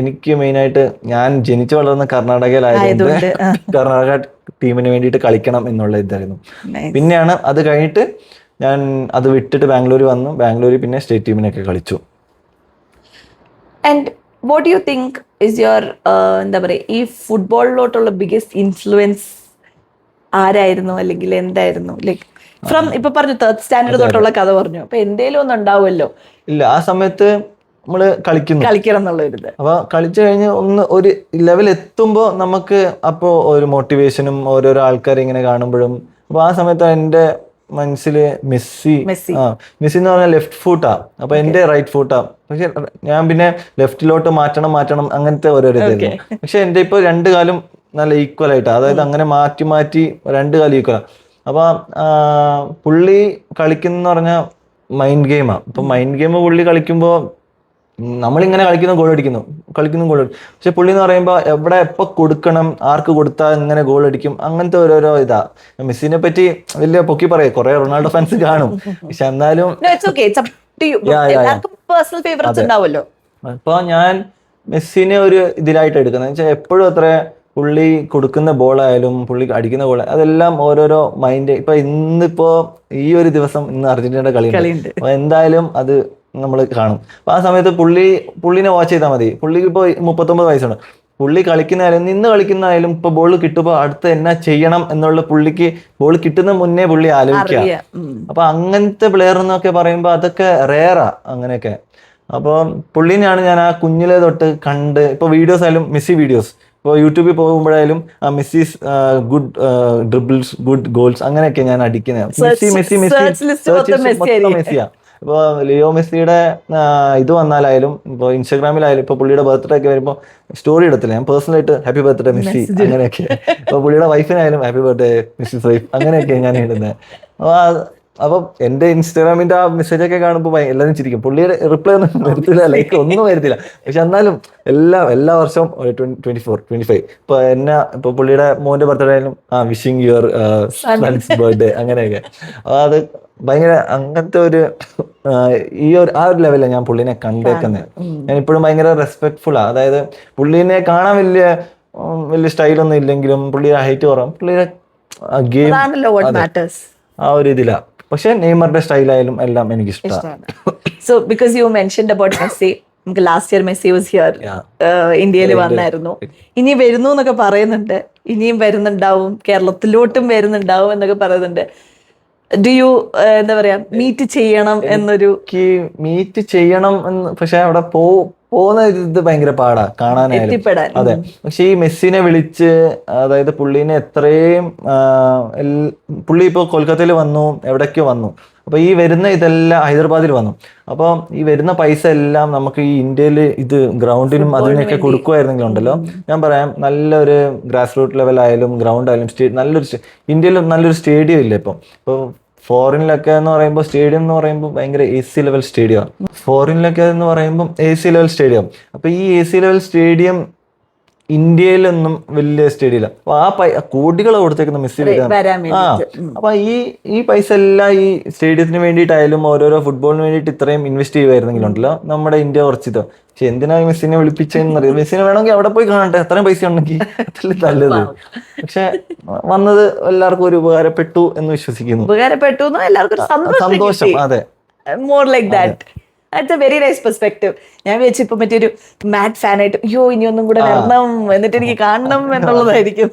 എനിക്ക് മെയിനായിട്ട് ഞാൻ ജനിച്ചു വളർന്ന കർണാടകയിലായതുകൊണ്ട് കർണാടക ടീമിന് വേണ്ടിയിട്ട് കളിക്കണം എന്നുള്ള ഇതായിരുന്നു. പിന്നെയാണ് അത് കഴിഞ്ഞിട്ട് ഞാൻ അത് വിട്ടിട്ട് ബാംഗ്ലൂർ വന്നു. ബാംഗ്ലൂരിൽ പിന്നെ സ്റ്റേറ്റ് ടീമിനൊക്കെ കളിച്ചു. And what you think is your എന്താ പറയുക ഈ ഫുട്ബോളിലോട്ടുള്ള ബിഗസ്റ്റ് ഇൻഫ്ലുവൻസ് ആരായിരുന്നു, അല്ലെങ്കിൽ എന്തായിരുന്നു? ലൈക്ക് ഫ്രം ഇപ്പൊ പറഞ്ഞു തേർഡ് സ്റ്റാൻഡേർഡ് തൊട്ടുള്ള കഥ പറഞ്ഞു, അപ്പൊ എന്തേലും ഒന്നും ഉണ്ടാവുമല്ലോ. ഇല്ല, ആ സമയത്ത് നമ്മള് കളിക്കണം എന്നുള്ള ഒരു ഇത്. അപ്പൊ കളിച്ചു കഴിഞ്ഞ് ഒരു ലെവൽ എത്തുമ്പോൾ നമുക്ക് അപ്പോൾ ഒരു മോട്ടിവേഷനും ഓരോരോ ആൾക്കാരെ ഇങ്ങനെ കാണുമ്പോഴും, അപ്പൊ ആ സമയത്ത് എന്റെ മനസ്സിൽ മെസ്സി എന്ന് പറഞ്ഞാൽ ലെഫ്റ്റ് ഫൂട്ടാ, അപ്പൊ എന്റെ റൈറ്റ് ഫൂട്ടാ. പക്ഷെ ഞാൻ പിന്നെ ലെഫ്റ്റിലോട്ട് മാറ്റണം അങ്ങനത്തെ ഓരോരോ ഇതായിരുന്നു. പക്ഷെ എന്റെ ഇപ്പൊ രണ്ടു കാലും നല്ല ഈക്വൽ ആയിട്ടാ, അതായത് അങ്ങനെ മാറ്റി രണ്ടു കാലം ഈക്വലാ. അപ്പൊ പുള്ളി കളിക്കുന്ന പറഞ്ഞാൽ മൈൻഡ് ഗെയിമാ. അപ്പൊ മൈൻഡ് ഗെയിം പുള്ളി കളിക്കുമ്പോ നമ്മളിങ്ങനെ കളിക്കുന്നു ഗോൾ. പക്ഷെ പുള്ളി എന്ന് പറയുമ്പോൾ എവിടെ എപ്പോ കൊടുക്കണം, ആർക്ക് കൊടുത്താൽ ഇങ്ങനെ ഗോൾ അടിക്കും, അങ്ങനത്തെ ഓരോരോ ഇതാ. മെസ്സിനെ പറ്റി വലിയ പൊക്കി പറയാം, കുറെ റൊണാൾഡോ ഫാൻസ് കാണും, പക്ഷെ എന്നാലും അപ്പൊ ഞാൻ മെസ്സിനെ ഒരു ഇതിലായിട്ട് എടുക്കുന്നത് വെച്ചാൽ എപ്പോഴും അത്ര പുള്ളി കൊടുക്കുന്ന ബോളായാലും പുള്ളി അടിക്കുന്ന ബോൾ അതെല്ലാം ഓരോരോ മൈൻഡ്. ഇന്നിപ്പോ ഈ ഒരു ദിവസം ഇന്ന് അർജന്റീനയുടെ കളിയുണ്ട്, അപ്പൊ എന്തായാലും അത് നമ്മൾ കാണും. അപ്പൊ ആ സമയത്ത് പുള്ളിനെ വാച്ച് ചെയ്താൽ മതി. പുള്ളിക്ക് ഇപ്പോൾ 39 വയസ്സാണ്. പുള്ളി കളിക്കുന്നതായാലും നിന്ന് കളിക്കുന്നതായാലും ഇപ്പൊ ബോൾ കിട്ടുമ്പോൾ അടുത്ത് എന്നാ ചെയ്യണം എന്നുള്ള പുള്ളിക്ക് ബോൾ കിട്ടുന്ന മുന്നേ പുള്ളി ആലോചിക്കുക. അപ്പൊ അങ്ങനത്തെ പ്ലെയർ എന്നൊക്കെ പറയുമ്പോൾ അതൊക്കെ റെയറാ അങ്ങനെയൊക്കെ. അപ്പോൾ പുള്ളിനെയാണ് ഞാൻ ആ കുഞ്ഞിലെ തൊട്ട് കണ്ട്. ഇപ്പൊ വീഡിയോസ് ആയാലും മെസ്സി വീഡിയോസ് ഇപ്പോൾ യൂട്യൂബിൽ പോകുമ്പോഴായാലും Messi's good dribbles good goals അങ്ങനെയൊക്കെ ഞാൻ അടിക്കുന്നത്. മെസ്സിയാ. ഇപ്പോൾ ലിയോ മെസ്സിയുടെ ഇത് വന്നാലായാലും ഇപ്പോൾ ഇൻസ്റ്റാഗ്രാമിലായാലും ഇപ്പോൾ പുള്ളിയുടെ ബർത്ത്ഡേ ഒക്കെ വരുമ്പോൾ സ്റ്റോറി ഇടത്തില്ല, ഞാൻ പേഴ്സണലായിട്ട് ഹാപ്പി ബർത്ത്ഡേ മെസ്സി അങ്ങനെയൊക്കെ. ഇപ്പോൾ പുള്ളിയുടെ വൈഫിനായാലും ഹാപ്പി ബർത്ത്ഡേ മിസ്സിസ് വൈഫ് അങ്ങനെയൊക്കെ ഞാൻ ഇടുന്നത്. അപ്പം എൻ്റെ ഇൻസ്റ്റാഗ്രാമിന്റെ ആ മെസ്സേജൊക്കെ കാണുമ്പോൾ എല്ലാവരും ചിരിക്കും. പുള്ളിയുടെ റിപ്ലൈ ഒന്നും വരത്തില്ല, ലൈക്ക് ഒന്നും വരത്തില്ല. പക്ഷെ എന്നാലും എല്ലാ വർഷവും 24, 25 ഇപ്പൊ പുള്ളിയുടെ മോന്റെ ബർത്ത്ഡേ ആയാലും വിഷിംഗ് യുവർ സൺസ് ബർത്ത്ഡേ അങ്ങനെയൊക്കെ. അത് ഭയങ്കര അങ്ങനത്തെ ഒരു ആ ഒരു ലെവലിലാണ് ഞാൻ പുള്ളിനെ കണ്ടേക്കുന്നത്. ഞാൻ ഇപ്പോഴും ഭയങ്കര റെസ്പെക്ട്ഫുൾ ആ. അതായത് പുള്ളിനെ കാണാൻ വലിയ സ്റ്റൈലൊന്നും ഇല്ലെങ്കിലും പുള്ളിയുടെ ഹൈറ്റ് കുറവാണ്, പുള്ളിയുടെ ഗെയിം ആ ഒരു ഇതിലാ. പക്ഷെ നെയ്മറിന്റെ സ്റ്റൈലായാലും എല്ലാം എനിക്ക് ഇഷ്ടമാണ്. So because you mentioned about Messi, നമുക്ക് last year Messi was here, ഇന്ത്യയിൽ വന്നായിരുന്നു. ഇനി വരുന്നു എന്നൊക്കെ പറയുന്നുണ്ട്, ഇനിയും വരുന്നുണ്ടാവും, കേരളത്തിലോട്ടും വരുന്നുണ്ടാവും എന്നൊക്കെ പറയുന്നുണ്ട്. ഡു യു എന്താ പറയാ മീറ്റ് ചെയ്യണം എന്നൊരു മീറ്റ് ചെയ്യണം എന്ന്. പക്ഷെ അവിടെ പോകുന്ന ഇത് ഭയങ്കര പാടാ കാണാനായാലും. അതെ, പക്ഷെ ഈ മെസ്സിനെ വിളിച്ച്, അതായത് പുള്ളീനെ എത്രയും പുള്ളി ഇപ്പൊ കൊൽക്കത്തയിൽ വന്നു, എവിടേക്കോ വന്നു. അപ്പൊ ഈ വരുന്ന ഇതെല്ലാം ഹൈദരാബാദിൽ വന്നു. അപ്പോൾ ഈ വരുന്ന പൈസ എല്ലാം നമുക്ക് ഈ ഇന്ത്യയിൽ ഇത് ഗ്രൗണ്ടിനും അതിനൊക്കെ കൊടുക്കുമായിരുന്നെങ്കിലും ഉണ്ടല്ലോ, ഞാൻ പറയാം നല്ലൊരു ഗ്രാസ് റൂട്ട് ലെവൽ ആയാലും ഗ്രൗണ്ട് ആയാലും ഇന്ത്യയിൽ നല്ലൊരു സ്റ്റേഡിയം ഇല്ല ഇപ്പോൾ ഫോറിനിലൊക്കെ എന്ന് പറയുമ്പോൾ സ്റ്റേഡിയം എന്ന് പറയുമ്പോൾ ഭയങ്കര AC ലെവൽ സ്റ്റേഡിയമാണ്. ഫോറിനിലൊക്കെ എന്ന് പറയുമ്പോൾ AC ലെവൽ സ്റ്റേഡിയം. അപ്പൊ ഈ AC ലെവൽ സ്റ്റേഡിയം ഇന്ത്യയിലൊന്നും വലിയ സ്റ്റേഡിയം ഇല്ല. അപ്പൊ ആ കോടികൾ കൊടുത്തേക്കുന്ന മെസ്സി വരാൻ ആ വേണ്ടിയിട്ട്. അപ്പൊ ഈ പൈസ എല്ലാം ഈ സ്റ്റേഡിയത്തിന് വേണ്ടിയിട്ടായാലും ഓരോരോ ഫുട്ബോളിന് വേണ്ടിയിട്ട് ഇത്രയും ഇൻവെസ്റ്റ് ചെയ്യുമായിരുന്നെങ്കിലുണ്ടല്ലോ നമ്മുടെ ഇന്ത്യ കുറച്ചിത്. പക്ഷെ എന്തിനാ ഈ മെസ്സിനെ വിളിപ്പിച്ചെന്നറിയാം. മെസ്സിനെ വേണമെങ്കിൽ അവിടെ പോയി കാണട്ടെ, അത്രയും പൈസ ഉണ്ടെങ്കിൽ അത്രയും നല്ലത്. പക്ഷെ വന്നത് എല്ലാവർക്കും ഒരു ഉപകാരപ്പെട്ടു എന്ന് വിശ്വസിക്കുന്നു. ഉപകാരപ്പെട്ടു എല്ലാവർക്കും സന്തോഷം. അതെ, more like that. That's a very nice perspective. ഞാൻ വിചാരിച്ചു ഇപ്പൊ മറ്റൊരു മാറ്റ് ഫാനായിട്ട് അയ്യോ ഇനി ഒന്നും കൂടെ വരണം എന്നിട്ട് എനിക്ക് കാണണം എന്നുള്ളതായിരിക്കും.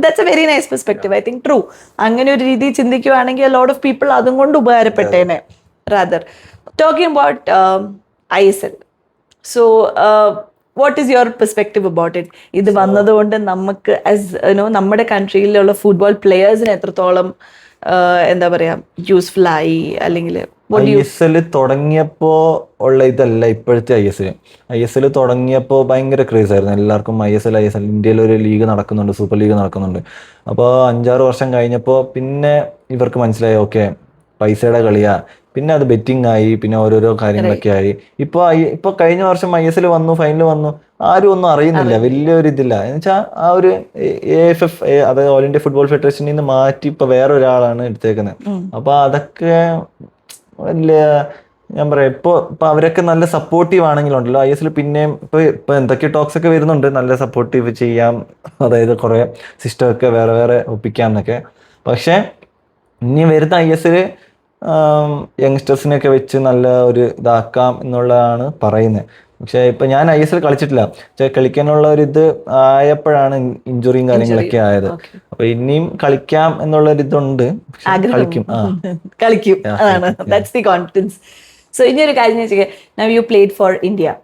That's a very nice perspective. I think true. അങ്ങനെ ഒരു രീതി ചിന്തിക്കുവാണെങ്കിൽ ലോട്ട് ഓഫ് പീപ്പിൾ അതും കൊണ്ട് ഉപകാരപ്പെട്ടേനെ. Rather talking about ISL. So what is your perspective about it? ഇത് വന്നതുകൊണ്ട് നമുക്ക് നമ്മുടെ കൺട്രിയിലുള്ള ഫുട്ബോൾ പ്ലെയേഴ്സിന് എത്രത്തോളം എന്താ പറയാ യൂസ്ഫുൾ ആയി, അല്ലെങ്കിൽ ISL തുടങ്ങിയപ്പോ ഉള്ള ഇതല്ല ഇപ്പോഴത്തെ ISL തുടങ്ങിയപ്പോ ഭയങ്കര ക്രേസ് ആയിരുന്നു എല്ലാവർക്കും. ISL ഇന്ത്യയിൽ ഒരു ലീഗ് നടക്കുന്നുണ്ട്, സൂപ്പർ ലീഗ് നടക്കുന്നുണ്ട്. അപ്പോൾ 5-6 വർഷം കഴിഞ്ഞപ്പോൾ പിന്നെ ഇവർക്ക് മനസ്സിലായി ഓക്കെ പൈസയുടെ കളിയാ. പിന്നെ അത് ബെറ്റിംഗ് ആയി, പിന്നെ ഓരോരോ കാര്യങ്ങളൊക്കെ ആയി. ഇപ്പൊ കഴിഞ്ഞ വർഷം ISL വന്നു, ഫൈനൽ വന്നു, ആരും ഒന്നും അറിയുന്നില്ല, വലിയൊരു ഇതില്ല. എന്ന് വെച്ചാൽ ആ ഒരു AFF, അതായത് ഓൾ ഇന്ത്യ ഫുട്ബോൾ ഫെഡറേഷനിൽ നിന്ന് മാറ്റി ഇപ്പൊ വേറൊരാളാണ് എടുത്തേക്കുന്നത്. അപ്പൊ അതൊക്കെ വലിയ ഞാൻ പറയാം ഇപ്പൊ അവരൊക്കെ നല്ല സപ്പോർട്ടീവ് ആണെങ്കിലുണ്ടല്ലോ ISL പിന്നെയും ഇപ്പൊ എന്തൊക്കെ ടോക്സ് ഒക്കെ വരുന്നുണ്ട്, നല്ല സപ്പോർട്ടീവ് ചെയ്യാം, അതായത് കുറെ സിസ്റ്റം ഒക്കെ വേറെ വേറെ ഒപ്പിക്കാം എന്നൊക്കെ. പക്ഷെ ഇനി വരുന്ന ISL യങ്സ്റ്റേഴ്സിനെയൊക്കെ വെച്ച് നല്ല ഒരു ഇതാക്കാം എന്നുള്ളതാണ് പറയുന്നത്. പക്ഷെ ഇപ്പൊ ഞാൻ ISL കളിച്ചിട്ടില്ല. പക്ഷെ കളിക്കാനുള്ള ഒരു ഇത് ആയപ്പോഴാണ് ഇഞ്ചുറിയും കാര്യങ്ങളൊക്കെ ആയത്. അപ്പൊ ഇനിയും കളിക്കാം എന്നുള്ളൊരിതുണ്ട്. കളിക്കും. അതാണ് ദാറ്റ്സ് ദി കോൺഫിഡൻസ്. സോ ഇനി ഒരു കാര്യം വെച്ചാൽ now you played for India.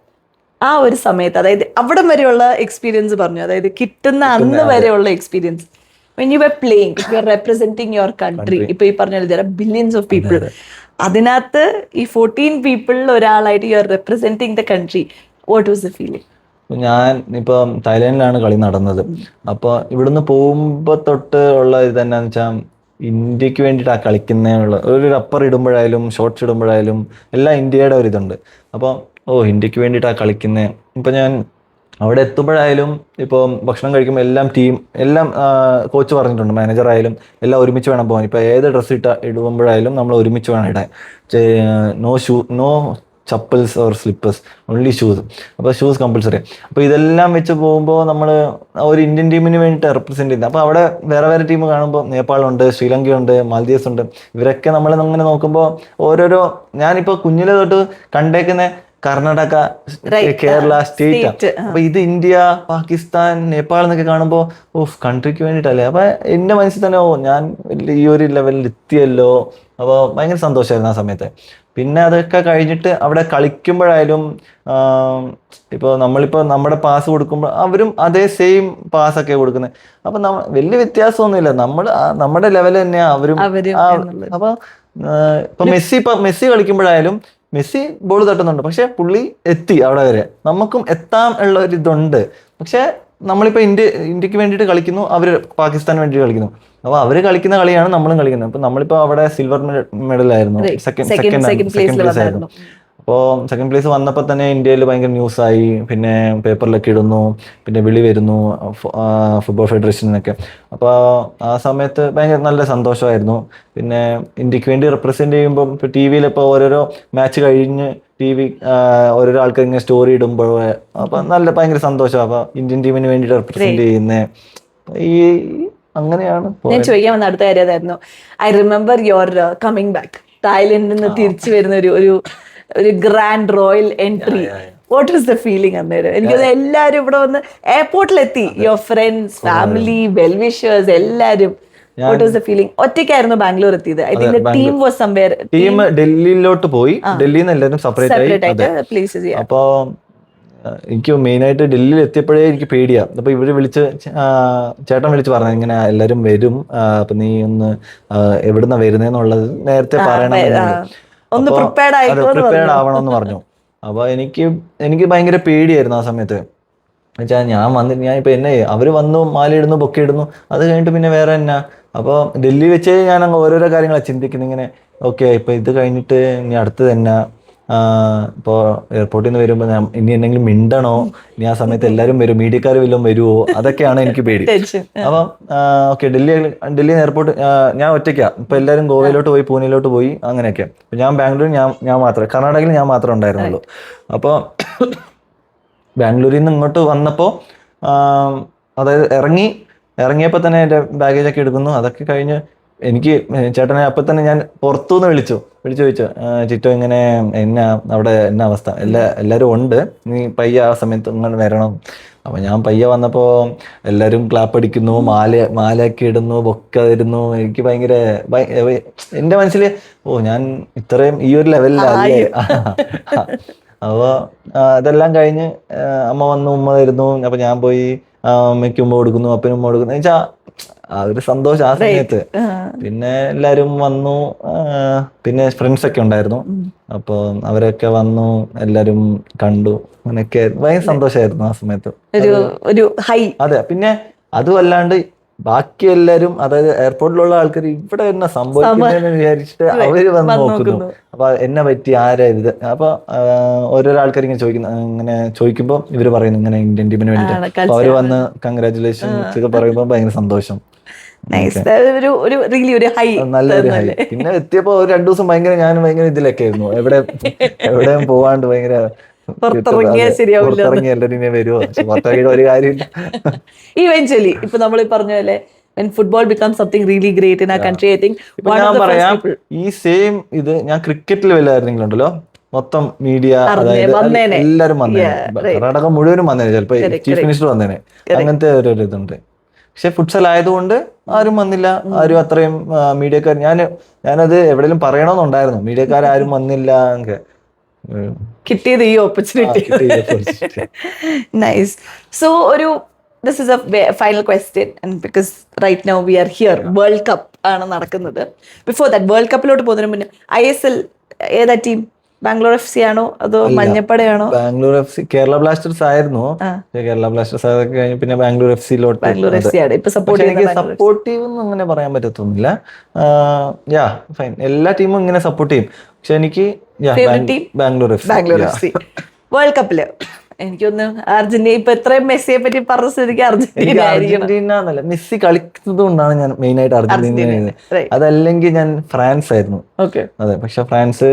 ആ ഒരു സമയത്ത്, അതായത് അവിടം വരെയുള്ള എക്സ്പീരിയൻസ് പറഞ്ഞു, അതായത് കിട്ടുന്ന അന്ന് വരെയുള്ള experience. when you were playing, if you are representing your country, ഇപ്പൊ ഈ പറഞ്ഞ there are billions of people, അതിനകത്ത് ഈ 14 people ഒരാളായിട്ട് you are representing the country, what was the feeling? ഞാൻ ഇപ്പൊ തായ്ലാൻഡിലാണ് കളി നടന്നത്. അപ്പൊ ഇവിടുന്ന് പോകുമ്പോ തൊട്ട് ഉള്ള ഇത് എന്നാന്ന് വെച്ചാൽ ഇന്ത്യക്ക് വേണ്ടിയിട്ടാ കളിക്കുന്നതിനുള്ള ഒരു റബ്ബർ ഇടുമ്പോഴായാലും ഷോർട്ട്സ് ഇടുമ്പോഴായാലും എല്ലാം ഇന്ത്യയുടെ ഒരു ഇതുണ്ട്. അപ്പൊ ഇന്ത്യക്ക് വേണ്ടിയിട്ടാ കളിക്കുന്നത്. ഇപ്പൊ ഞാൻ അവിടെ എത്തുമ്പോഴായാലും ഇപ്പോൾ ഭക്ഷണം കഴിക്കുമ്പോൾ എല്ലാം കോച്ച് പറഞ്ഞിട്ടുണ്ട്, മാനേജർ ആയാലും എല്ലാം ഒരുമിച്ച് വേണം പോകാൻ. ഇപ്പോൾ ഏത് ഡ്രസ്സ് ഇടുമ്പോഴായാലും നമ്മൾ ഒരുമിച്ച് വേണം ഇടാൻ. No chappals or slippers, only shoes. അപ്പോൾ ഷൂസ് കമ്പൾസറി. അപ്പോൾ ഇതെല്ലാം വെച്ച് പോകുമ്പോൾ നമ്മൾ ഒരു ഇന്ത്യൻ ടീമിന് വേണ്ടിയിട്ട് റെപ്രസെൻറ്റ് ചെയ്യുന്നത്. അപ്പോൾ അവിടെ വേറെ വേറെ ടീം കാണുമ്പോൾ നേപ്പാളുണ്ട്, ശ്രീലങ്കയുണ്ട്, മാൽദീവ്സ് ഉണ്ട്. ഇവരൊക്കെ നമ്മൾ അങ്ങനെ നോക്കുമ്പോൾ ഓരോരോ ഞാനിപ്പോൾ കുഞ്ഞിലെ തൊട്ട് കണ്ടേക്കുന്ന കർണാടക, കേരള സ്റ്റേറ്റ്. അപ്പൊ ഇത് ഇന്ത്യ, പാകിസ്ഥാൻ, നേപ്പാൾ എന്നൊക്കെ കാണുമ്പോൾ കൺട്രിക്ക് വേണ്ടിയിട്ടല്ലേ. അപ്പൊ എന്റെ മനസ്സിൽ തന്നെ ഞാൻ ഈ ഒരു ലെവലിൽ എത്തിയല്ലോ. അപ്പോൾ ഭയങ്കര സന്തോഷമായിരുന്നു ആ സമയത്ത്. പിന്നെ അതൊക്കെ കഴിഞ്ഞിട്ട് അവിടെ കളിക്കുമ്പോഴായാലും ഇപ്പോൾ നമ്മളിപ്പോൾ നമ്മുടെ പാസ് കൊടുക്കുമ്പോൾ അവരും അതേ സെയിം പാസ്സൊക്കെ കൊടുക്കുന്നത്. അപ്പൊ വലിയ വ്യത്യാസമൊന്നുമില്ല, നമ്മുടെ ലെവൽ തന്നെയാ അവരും. അപ്പൊ ഇപ്പൊ മെസ്സി കളിക്കുമ്പോഴായാലും മെസ്സി ബോൾ തട്ടുന്നുണ്ട്, പക്ഷെ പുള്ളി എത്തി അവിടെ വരെ. നമുക്കും എത്താം ഉള്ള ഒരു ഇതുണ്ട്. പക്ഷെ നമ്മളിപ്പോൾ ഇന്ത്യക്ക് വേണ്ടിയിട്ട് കളിക്കുന്നു, അവർ പാകിസ്ഥാന് വേണ്ടിയിട്ട് കളിക്കുന്നു. അപ്പോൾ അവർ കളിക്കുന്ന കളിയാണ് നമ്മളും കളിക്കുന്നത്. അപ്പോൾ നമ്മളിപ്പോൾ അവിടെ സിൽവർ മെഡലായിരുന്നു, സെക്കൻഡ് പ്ലേസ് ആയിരുന്നു. അപ്പോൾ സെക്കൻഡ് പ്ലേസ് വന്നപ്പോൾ തന്നെ ഇന്ത്യയിൽ ഭയങ്കര ന്യൂസായി, പിന്നെ പേപ്പറിലൊക്കെ ഇടുന്നു, പിന്നെ വിളി വരുന്നു ഫുട്ബോൾ ഫെഡറേഷനിൽ നിന്നൊക്കെ. അപ്പോൾ ആ സമയത്ത് ഭയങ്കര നല്ല സന്തോഷമായിരുന്നു. പിന്നെ ഇന്ത്യക്ക് വേണ്ടി റെപ്രസെൻറ്റ് ചെയ്യുമ്പോൾ ഇപ്പോൾ ടി വിയിൽ ഇപ്പോൾ ഓരോരോ മാച്ച് കഴിഞ്ഞ് ഓരോരോ ആൾക്കാർ ഇങ്ങനെ സ്റ്റോറി ഇടുമ്പോൾ അപ്പം ഭയങ്കര സന്തോഷമാണ്. അപ്പോൾ ഇന്ത്യൻ ടീമിന് വേണ്ടിയിട്ട് റെപ്രസെൻറ്റ് ചെയ്യുന്നത് ഈ അങ്ങനെയാണ്. ഞാൻ ചോദിക്കാൻ വന്ന അടുത്ത കാര്യം അതായിരുന്നു. I remember your coming back, തായ്ലൻഡിൽ നിന്ന് തിരിച്ചു വരുന്ന ഒരു grand royal entry. What was the feeling അന്നേരം? എനിക്കത് എല്ലാവരും ഇവിടെ വന്ന് എയർപോർട്ടിലെത്തി, your friends, family, well wishers എല്ലാവരും. What was the feeling? ഒറ്റയ്ക്കായിരുന്നു ബാംഗ്ലൂർ എത്തിയത്. I think the team was somewhere. Team ഡെല്ലിയിലോട്ട് പോയി, ഡൽഹിയിൽ നിന്ന് എല്ലാവരും സെപ്പറേറ്റ് ആയിട്ട് പ്ലേസസ്. അപ്പോ എനിക്ക് മെയിനായിട്ട് ഡൽഹിയിൽ എത്തിയപ്പോഴേ എനിക്ക് പേടിയാ. അപ്പൊ ചേട്ടൻ വിളിച്ച് പറഞ്ഞു ഇങ്ങനെ എല്ലാരും വരും, അപ്പൊ നീ ഒന്ന് എവിടുന്ന വരുന്നേന്നുള്ളത് നേരത്തെ പറയണം, പ്രിപ്പയർഡ് ആവണമെന്ന് പറഞ്ഞു. അപ്പൊ എനിക്ക് ഭയങ്കര പേടിയായിരുന്നു ആ സമയത്ത്. എന്നുവെച്ചാൽ ഞാൻ ഇപ്പൊ അവര് വന്നു, മാലയിടുന്നു, ബൊക്കെയിടുന്നു, അത് കഴിഞ്ഞിട്ട് പിന്നെ വേറെ എന്നാ. അപ്പോൾ ഡൽഹി വെച്ച് ഞാൻ അങ്ങ് ഓരോരോ കാര്യങ്ങളാണ് ചിന്തിക്കുന്നത് ഇങ്ങനെ. ഓക്കെ, ഇപ്പൊ ഇത് കഴിഞ്ഞിട്ട് ഇനി അടുത്തത് എന്നാ, ഇപ്പോൾ എയർപോർട്ടിൽ നിന്ന് വരുമ്പോൾ ഞാൻ ഇനി എന്തെങ്കിലും മിണ്ടണോ, ഇനി ആ സമയത്ത് എല്ലാവരും വരും, മീഡിയക്കാർ വല്ലതും വരുമോ, അതൊക്കെയാണ് എനിക്ക് പേടി. അപ്പം ഓക്കെ, ഡൽഹി എയർപോർട്ട് ഞാൻ ഒറ്റയ്ക്കാ. ഇപ്പൊ എല്ലാവരും ഗോവയിലോട്ട് പോയി, പൂനെയിലോട്ട് പോയി, അങ്ങനെയൊക്കെ. ഞാൻ ബാംഗ്ലൂർ ഞാൻ മാത്രമേ, കർണാടകയിൽ ഞാൻ മാത്രമേ ഉണ്ടായിരുന്നുള്ളൂ. അപ്പോൾ ബാംഗ്ലൂരിൽ നിന്ന് ഇങ്ങോട്ട് വന്നപ്പോൾ അതായത് ഇറങ്ങിയപ്പോൾ തന്നെ എൻ്റെ ബാഗേജൊക്കെ എടുക്കുന്നു. അതൊക്കെ കഴിഞ്ഞ് എനിക്ക് ചേട്ടനെ അപ്പം തന്നെ ഞാൻ പുറത്തുനിന്ന് വിളിച്ചു ചോദിച്ചു, ചിറ്റോ ഇങ്ങനെ അവിടെ എന്നാ അവസ്ഥ, എല്ലാവരും ഉണ്ട്, നീ പയ്യെ ആ സമയത്ത് ഇങ്ങനെ വരണം. അപ്പം ഞാൻ പയ്യെ വന്നപ്പോൾ എല്ലാവരും ക്ലാപ്പ് അടിക്കുന്നു, മാലയൊക്കെ ഇടുന്നു, ബൊക്കെ തരുന്നു. എനിക്ക് ഭയങ്കര എൻ്റെ മനസ്സിൽ ഞാൻ ഇത്രയും ഈ ഒരു ലെവലിലല്ലേ. അപ്പോൾ ഇതെല്ലാം കഴിഞ്ഞ് അമ്മ വന്നു, ഉമ്മ തരുന്നു. അപ്പം ഞാൻ പോയി അമ്മയ്ക്ക് ഉമ്മ കൊടുക്കുന്നു, അപ്പനും ഉമ്മ കൊടുക്കുന്നു. വെച്ചാൽ ആ ഒരു സന്തോഷം ആ സമയത്ത്. പിന്നെ എല്ലാരും വന്നു, പിന്നെ ഫ്രണ്ട്സ് ഒക്കെ ഉണ്ടായിരുന്നു. അപ്പൊ അവരൊക്കെ വന്നു, എല്ലാരും കണ്ടു, അങ്ങനെയൊക്കെ ഭയങ്കര സന്തോഷമായിരുന്നു ആ സമയത്ത്. അതെ. പിന്നെ അതും അല്ലാണ്ട് ബാക്കി എല്ലാരും, അതായത് എയർപോർട്ടിലുള്ള ആൾക്കാർ ഇവിടെ തന്നെ സംഭവിക്കുന്നതെന്ന് വിചാരിച്ചിട്ട് അവര് വന്ന് നോക്കുന്നു. അപ്പൊ എന്നെ പറ്റി ആരാ ഇത്. അപ്പൊ ഓരോരോ ആൾക്കാർ ഇങ്ങനെ ഇങ്ങനെ ചോദിക്കുമ്പോൾ ഇവര് പറയുന്നു ഇങ്ങനെ ഇന്ത്യൻ ടീമിന് വേണ്ടിയിട്ട്. അപ്പൊ അവര് വന്ന് കൺഗ്രാറ്റുലേഷൻസ് ഒക്കെ പറയുമ്പോൾ ഭയങ്കര സന്തോഷം. നല്ലൊരു ഹൈ. പിന്നെ എത്തിയപ്പോ ഒരു 2 ദിവസം ഞാൻ ഭയങ്കര ഇതിലൊക്കെ ആയിരുന്നു. എവിടെയും പോവാണ്ട് ഭയങ്കര പുറത്തിറങ്ങി എല്ലാരും വരുമോ, പുറത്തിറങ്ങിയിട്ട് ഒരു കാര്യമില്ല. Eventually, ഇപ്പൊ നമ്മൾ പറഞ്ഞ പോലെ when football becomes something really great in our country, I think ഞാൻ പറയാം, ഈ സെയിം ഇത് ഞാൻ ക്രിക്കറ്റിൽ വല്ലായിരുന്നെങ്കിലും ഉണ്ടല്ലോ, മൊത്തം മീഡിയ, അതായത് എല്ലാരും വന്നേനെ, കർണാടക മുഴുവനും വന്നേനെ, ചിലപ്പോ ചീഫ് മിനിസ്റ്റർ വന്നേനെ, അങ്ങനത്തെ ഒരു ഇതുണ്ട്. പക്ഷെ ഫുട്സൽ ആയതുകൊണ്ട് ആരും വന്നില്ല, ആരും അത്രയും മീഡിയക്കാർ. ഞാനത് എവിടെയെങ്കിലും പറയണമെന്നുണ്ടായിരുന്നു, മീഡിയക്കാരും വന്നില്ല. കിട്ടിയത് ഈ opportunity. Nice. So this is a final question, and because right now we are here, World Cup ആണ് നടക്കുന്നത്. Before that, World Cupലോട്ട് പോകുന്നതിന് മുന്നേ ISL ഏതാ ടീം? ബാംഗ്ലൂർ FC ആണോ അതോ മഞ്ഞപ്പടയാണോ? ബാംഗ്ലൂർ FC, കേരള ബ്ലാസ്റ്റേഴ്സ് ആയിരുന്നു. കേരള ബ്ലാസ്റ്റേഴ്സ് അതൊക്കെ കഴിഞ്ഞ് പിന്നെ ബാംഗ്ലൂർ FCയിലോട്ട്. സപ്പോർട്ടീവ് ഒന്നും അങ്ങനെ പറയാൻ പറ്റത്തൊന്നുമില്ല. യാ ഫൈൻ, എല്ലാ ടീമും ഇങ്ങനെ സപ്പോർട്ട് ചെയ്യും. പക്ഷെ എനിക്ക് ബാംഗ്ലൂർ FC. വേൾഡ് കപ്പില് എനിക്കൊന്ന് അർജന്റീന, ഇപ്പൊ എത്രയും മെസ്സിയെ പറ്റി പറഞ്ഞ സ്ഥിതിക്ക് അർജന്റീന എന്നല്ല, മെസ്സി കളിക്കുന്നത് കൊണ്ടാണ് ഞാൻ മെയിൻ ആയിട്ട് അർജന്റീന. അതല്ലെങ്കിൽ ഞാൻ ഫ്രാൻസ് ആയിരുന്നു. അതെ, പക്ഷെ ഫ്രാൻസ്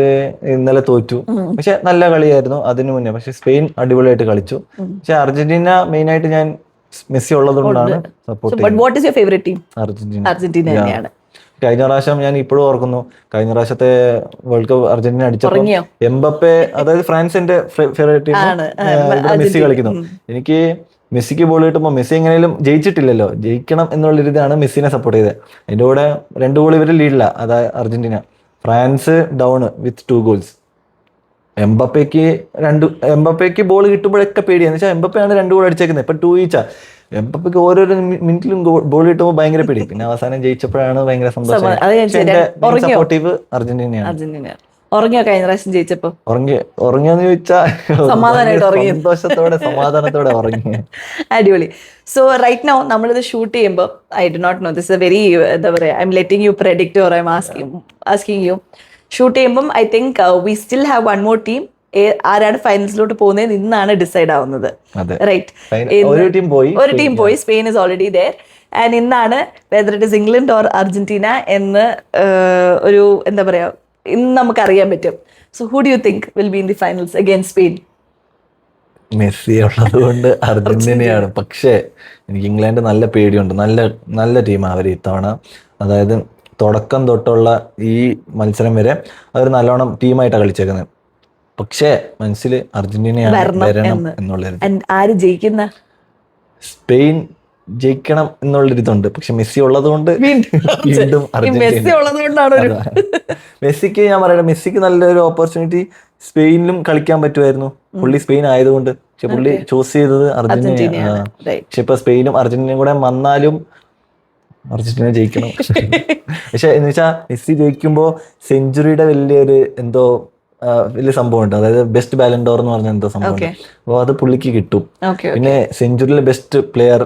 ഇന്നലെ തോറ്റു. പക്ഷെ നല്ല കളിയായിരുന്നു അതിനു മുന്നേ. പക്ഷെ സ്പെയിൻ അടിപൊളിയായിട്ട് കളിച്ചു. പക്ഷെ അർജന്റീന മെയിൻ ആയിട്ട് ഞാൻ മെസ്സി ഉള്ളത് കൊണ്ടാണ് സപ്പോർട്ട് ചെയ്യുന്നത്. അർജന്റീന. കഴിഞ്ഞ പ്രാവശ്യം ഞാൻ ഇപ്പോഴും ഓർക്കുന്നു, കഴിഞ്ഞ പ്രാവശ്യത്തെ വേൾഡ് കപ്പ് അർജന്റീന അടിച്ചപ്പോൾ എംബപ്പെ, അതായത് ഫ്രാൻസിന്റെ ഫേവറേറ്റ് ടീം, മെസ്സി കളിക്കുന്നു. എനിക്ക് മെസ്സിക്ക് ബോൾ കിട്ടുമ്പോൾ മെസ്സി എങ്ങനെയും ജയിച്ചിട്ടില്ലല്ലോ, ജയിക്കണം എന്നുള്ള രീതിയാണ് മെസ്സിനെ സപ്പോർട്ട് ചെയ്തത്. അതിന്റെ കൂടെ 2 ഗോൾ ഇവര് ലീഡില്ല, അതായത് Argentina. France down with 2 goals. എംബപ്പയ്ക്ക് ബോൾ കിട്ടുമ്പോഴൊക്കെ പേടിയാന്ന് വെച്ചാൽ എംബപ്പയാണ് 2 ഗോൾ അടിച്ചേക്കുന്നത്. ഇപ്പൊ 2 ഈച്ചാ. എംബപ്പയ്ക്ക് ഓരോരോ മിനിറ്റിലും ബോൾ കിട്ടുമ്പോൾ ഭയങ്കര പേടി. പിന്നെ അവസാനം ജയിച്ചപ്പോഴാണ് ഭയങ്കര സന്തോഷം. സപ്പോർട്ടീവ് അർജന്റീനയാണ്. ഉറങ്ങിയോ കഴിഞ്ഞ പ്രാവശ്യം ജയിച്ചപ്പോ? ഉറങ്ങിയോന്ന് ചോദിച്ചാൽ സമാധാനത്തോടെ ഉറങ്ങി. അടിപൊളി. സോ റൈറ്റ് നൗ നമ്മളിത് ഷൂട്ട് ചെയ്യുമ്പോൾ, I do not know, this a very, എന്താ പറയാ, I am letting you predict or I am asking you. Shoot ചെയ്യുമ്പം I think we still have 1 more team. ആരാണ് ഫൈനൽസിലോട്ട് പോകുന്നത് ഇന്നാണ് ഡിസൈഡ് ആവുന്നത്. റൈറ്റ്, ഒരു ടീം പോയി, Spain is already there. And ഇന്നാണ് whether it is England or Argentina എന്ന് ഒരു, എന്താ പറയാ, ഇന്ന് നമുക്ക് അറിയാൻ പറ്റും. So who do you think will be in the finals against Spain? Messi ഉള്ളത് കൊണ്ട് അർജന്റീനയാണ്. പക്ഷേ എനിക്ക് ഇംഗ്ലണ്ട് നല്ല പേടിയുണ്ട്. നല്ല ടീമാണ് അവർ ഇത്തവണ. അതായത് തുടക്കം തൊട്ടുള്ള ഈ മത്സരം വരെ അവർ നല്ലോണം ടീമായിട്ടാണ് കളിച്ചേക്കുന്നത്. പക്ഷേ മനസ്സിൽ അർജന്റീനയാണ് വരണം എന്നുള്ളത്. ആര് ജയിക്കുന്ന? സ്പെയിൻ ജയിക്കണം എന്നുള്ളൊരിതുണ്ട്. പക്ഷെ മെസ്സി ഉള്ളത് കൊണ്ട് വീണ്ടും മെസ്സിക്ക് ഞാൻ പറയട്ടെ, മെസ്സിക്ക് നല്ലൊരു ഓപ്പർച്യൂണിറ്റി സ്പെയിനിലും കളിക്കാൻ പറ്റുമായിരുന്നു. പുള്ളി സ്പെയിൻ ആയതുകൊണ്ട്. പക്ഷെ പുള്ളി ചൂസ് ചെയ്തത് അർജന്റീനയാണ്. പക്ഷെ ഇപ്പൊ സ്പെയിനും അർജന്റീനയും കൂടെ വന്നാലും അർജന്റീന ജയിക്കണം. പക്ഷെ എന്ന് വെച്ചാൽ മെസ്സി ജയിക്കുമ്പോ സെഞ്ചുറിയുടെ വലിയൊരു എന്തോ വലിയ സംഭവം ഉണ്ട്. അതായത് ബെസ്റ്റ് ബാലൻഡോർ എന്ന് പറഞ്ഞ എന്തോ സംഭവം ഉണ്ട്. അപ്പോൾ അത് പുള്ളിക്ക് കിട്ടും. പിന്നെ സെഞ്ചുറിയിലെ best player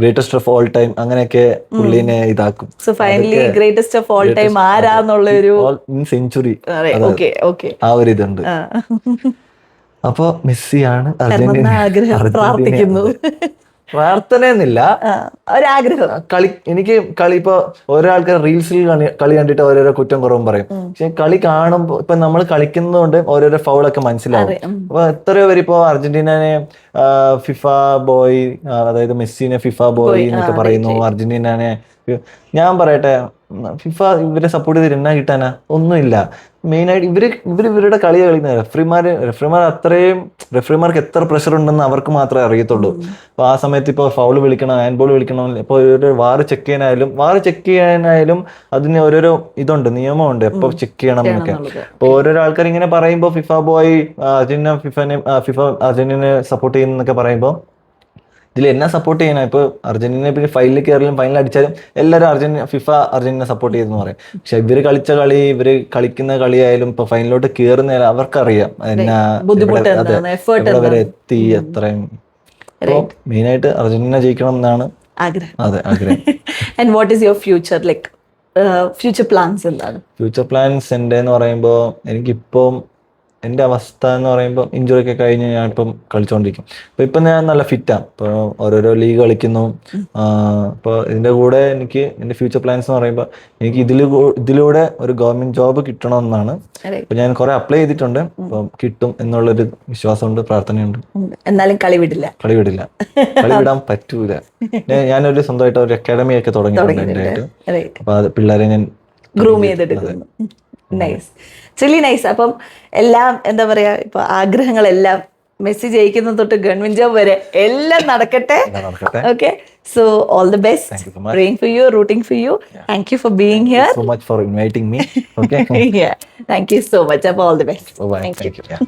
greatest of all time അങ്ങനെയൊക്കെ പുള്ളിനെ ഇതാക്കും. So finally greatest of all time ആരാന്നുള്ള ഒരു സെഞ്ചുറി ഓക്കെ ആ ഒരു ഇതുണ്ട്. അപ്പൊ മെസ്സിയാണ് പ്രാർത്ഥിക്കുന്നു. പ്രാർത്ഥനയെന്നില്ല, ഒരാഗ്രഹം. എനിക്ക് കളി ഇപ്പൊ ഓരോ ആൾക്കാർ റീൽസിൽ കളി കണ്ടിട്ട് ഓരോരോ കുറ്റം കുറവും പറയും. പക്ഷെ കളി കാണുമ്പോ ഇപ്പൊ നമ്മൾ കളിക്കുന്നതുകൊണ്ട് ഓരോരോ ഫൗളൊക്കെ മനസ്സിലാവും. അപ്പൊ എത്രയോ പേര് ഇപ്പോ അർജന്റീനനെ ഫിഫ ബോയ്, അതായത് മെസ്സിനെ ഫിഫ ബോയ് എന്നൊക്കെ പറയുന്നു. അർജന്റീനനെ ഞാൻ പറയട്ടെ, ഫിഫ ഇവരെ സപ്പോർട്ട് ചെയ്തിട്ട് എന്നാ കിട്ടാനാ? ഒന്നുമില്ല. മെയിനായിട്ട് ഇവരുടെ കളി കളിക്കുന്ന റെഫറിമാർ അത്രയും റെഫറിമാർക്ക് എത്ര പ്രഷർ ഉണ്ടെന്ന് അവർക്ക് മാത്രമേ അറിയത്തുള്ളൂ. അപ്പൊ ആ സമയത്ത് ഇപ്പൊ ഫൗള് വിളിക്കണം, ഹാൻഡ് ബോൾ വിളിക്കണം, ഇപ്പൊ ഒരു വാർ ചെക്ക് ചെയ്യാനായാലും അതിന് ഓരോരോ ഇതുണ്ട്, നിയമമുണ്ട് എപ്പോ ചെക്ക് ചെയ്യണം എന്നൊക്കെ. അപ്പൊ ഓരോരോ ആൾക്കാർ ഇങ്ങനെ പറയുമ്പോ ഫിഫ ബോയ് ഫിഫ അർജന്റീനയെ സപ്പോർട്ട് ചെയ്യുന്നൊക്കെ പറയുമ്പോ ഇതിൽ എന്നാ സപ്പോർട്ട് ചെയ്യാനാ? ഇപ്പൊ അർജന്റീന പിന്നെ ഫൈനലിൽ കയറിയാലും ഫൈനൽ അടിച്ചാലും എല്ലാവരും അർജന്റീന സപ്പോർട്ട് ചെയ്തെന്ന് പറയും. പക്ഷെ ഇവര് കളിച്ച കളി, ഇവര് കളിക്കുന്ന കളിയായാലും ഇപ്പൊ ഫൈനലിലോട്ട് കയറുന്ന അവർക്കറിയാം എന്നാ ഇവിടെ വരെ എത്തി അത്രയും. മെയിനായിട്ട് അർജന്റീന ജയിക്കണം എന്നാണ് ആഗ്രഹം. അതെ, ആഗ്രഹം. And what is your future, like future plans എന്താണ്? ഫ്യൂച്ചർ പ്ലാൻസ് എൻ്റെ എന്ന് പറയുമ്പോൾ എനിക്കിപ്പം എൻ്റെ അവസ്ഥ എന്ന് പറയുമ്പോൾ ഇഞ്ചുറി ഒക്കെ കഴിഞ്ഞ് ഞാൻ ഇപ്പം കളിച്ചുകൊണ്ടിരിക്കും. അപ്പോൾ ഇപ്പം ഞാൻ നല്ല ഫിറ്റാണ്. ഇപ്പോൾ ഓരോരോ ലീഗ് കളിക്കുന്നു. അപ്പോൾ ഇതിൻ്റെ കൂടെ എനിക്ക് എൻ്റെ ഫ്യൂച്ചർ പ്ലാൻസ് എന്ന് പറയുമ്പോൾ എനിക്ക് ഇതിലൂടെ ഒരു ഗവൺമെൻറ് ജോബ് കിട്ടണമെന്നാണ്. അപ്പോൾ ഞാൻ കുറേ അപ്ലൈ ചെയ്തിട്ടുണ്ട്. അപ്പം കിട്ടും എന്നുള്ളൊരു വിശ്വാസമുണ്ട്, പ്രാർത്ഥനയുണ്ട്. എന്നാലും കളി വിടില്ല. കളി വിടാൻ പറ്റൂല. ഞാനൊരു സ്വന്തമായിട്ട് ഒരു അക്കാഡമി ഒക്കെ തുടങ്ങിയിട്ടുണ്ട് എൻ്റെ ആയിട്ട്. അപ്പോൾ അത് പിള്ളേരെ ഞാൻ ഗ്രൂം ചെയ്തെടുക്കുന്നു. Nice, really nice. അപ്പം എല്ലാം എന്താ പറയാ, ഇപ്പൊ ആഗ്രഹങ്ങളെല്ലാം മെസ്സി ജയിക്കുന്ന തൊട്ട് ഗവൺമെന്റ് ജോബ് വരെ എല്ലാം നടക്കട്ടെ. Okay, so all the best. Praying for you, rooting for you. Thank you for being here. So much for inviting me. Okay, thank you so much. അപ്പോൾ all the best. Bye. Thank you.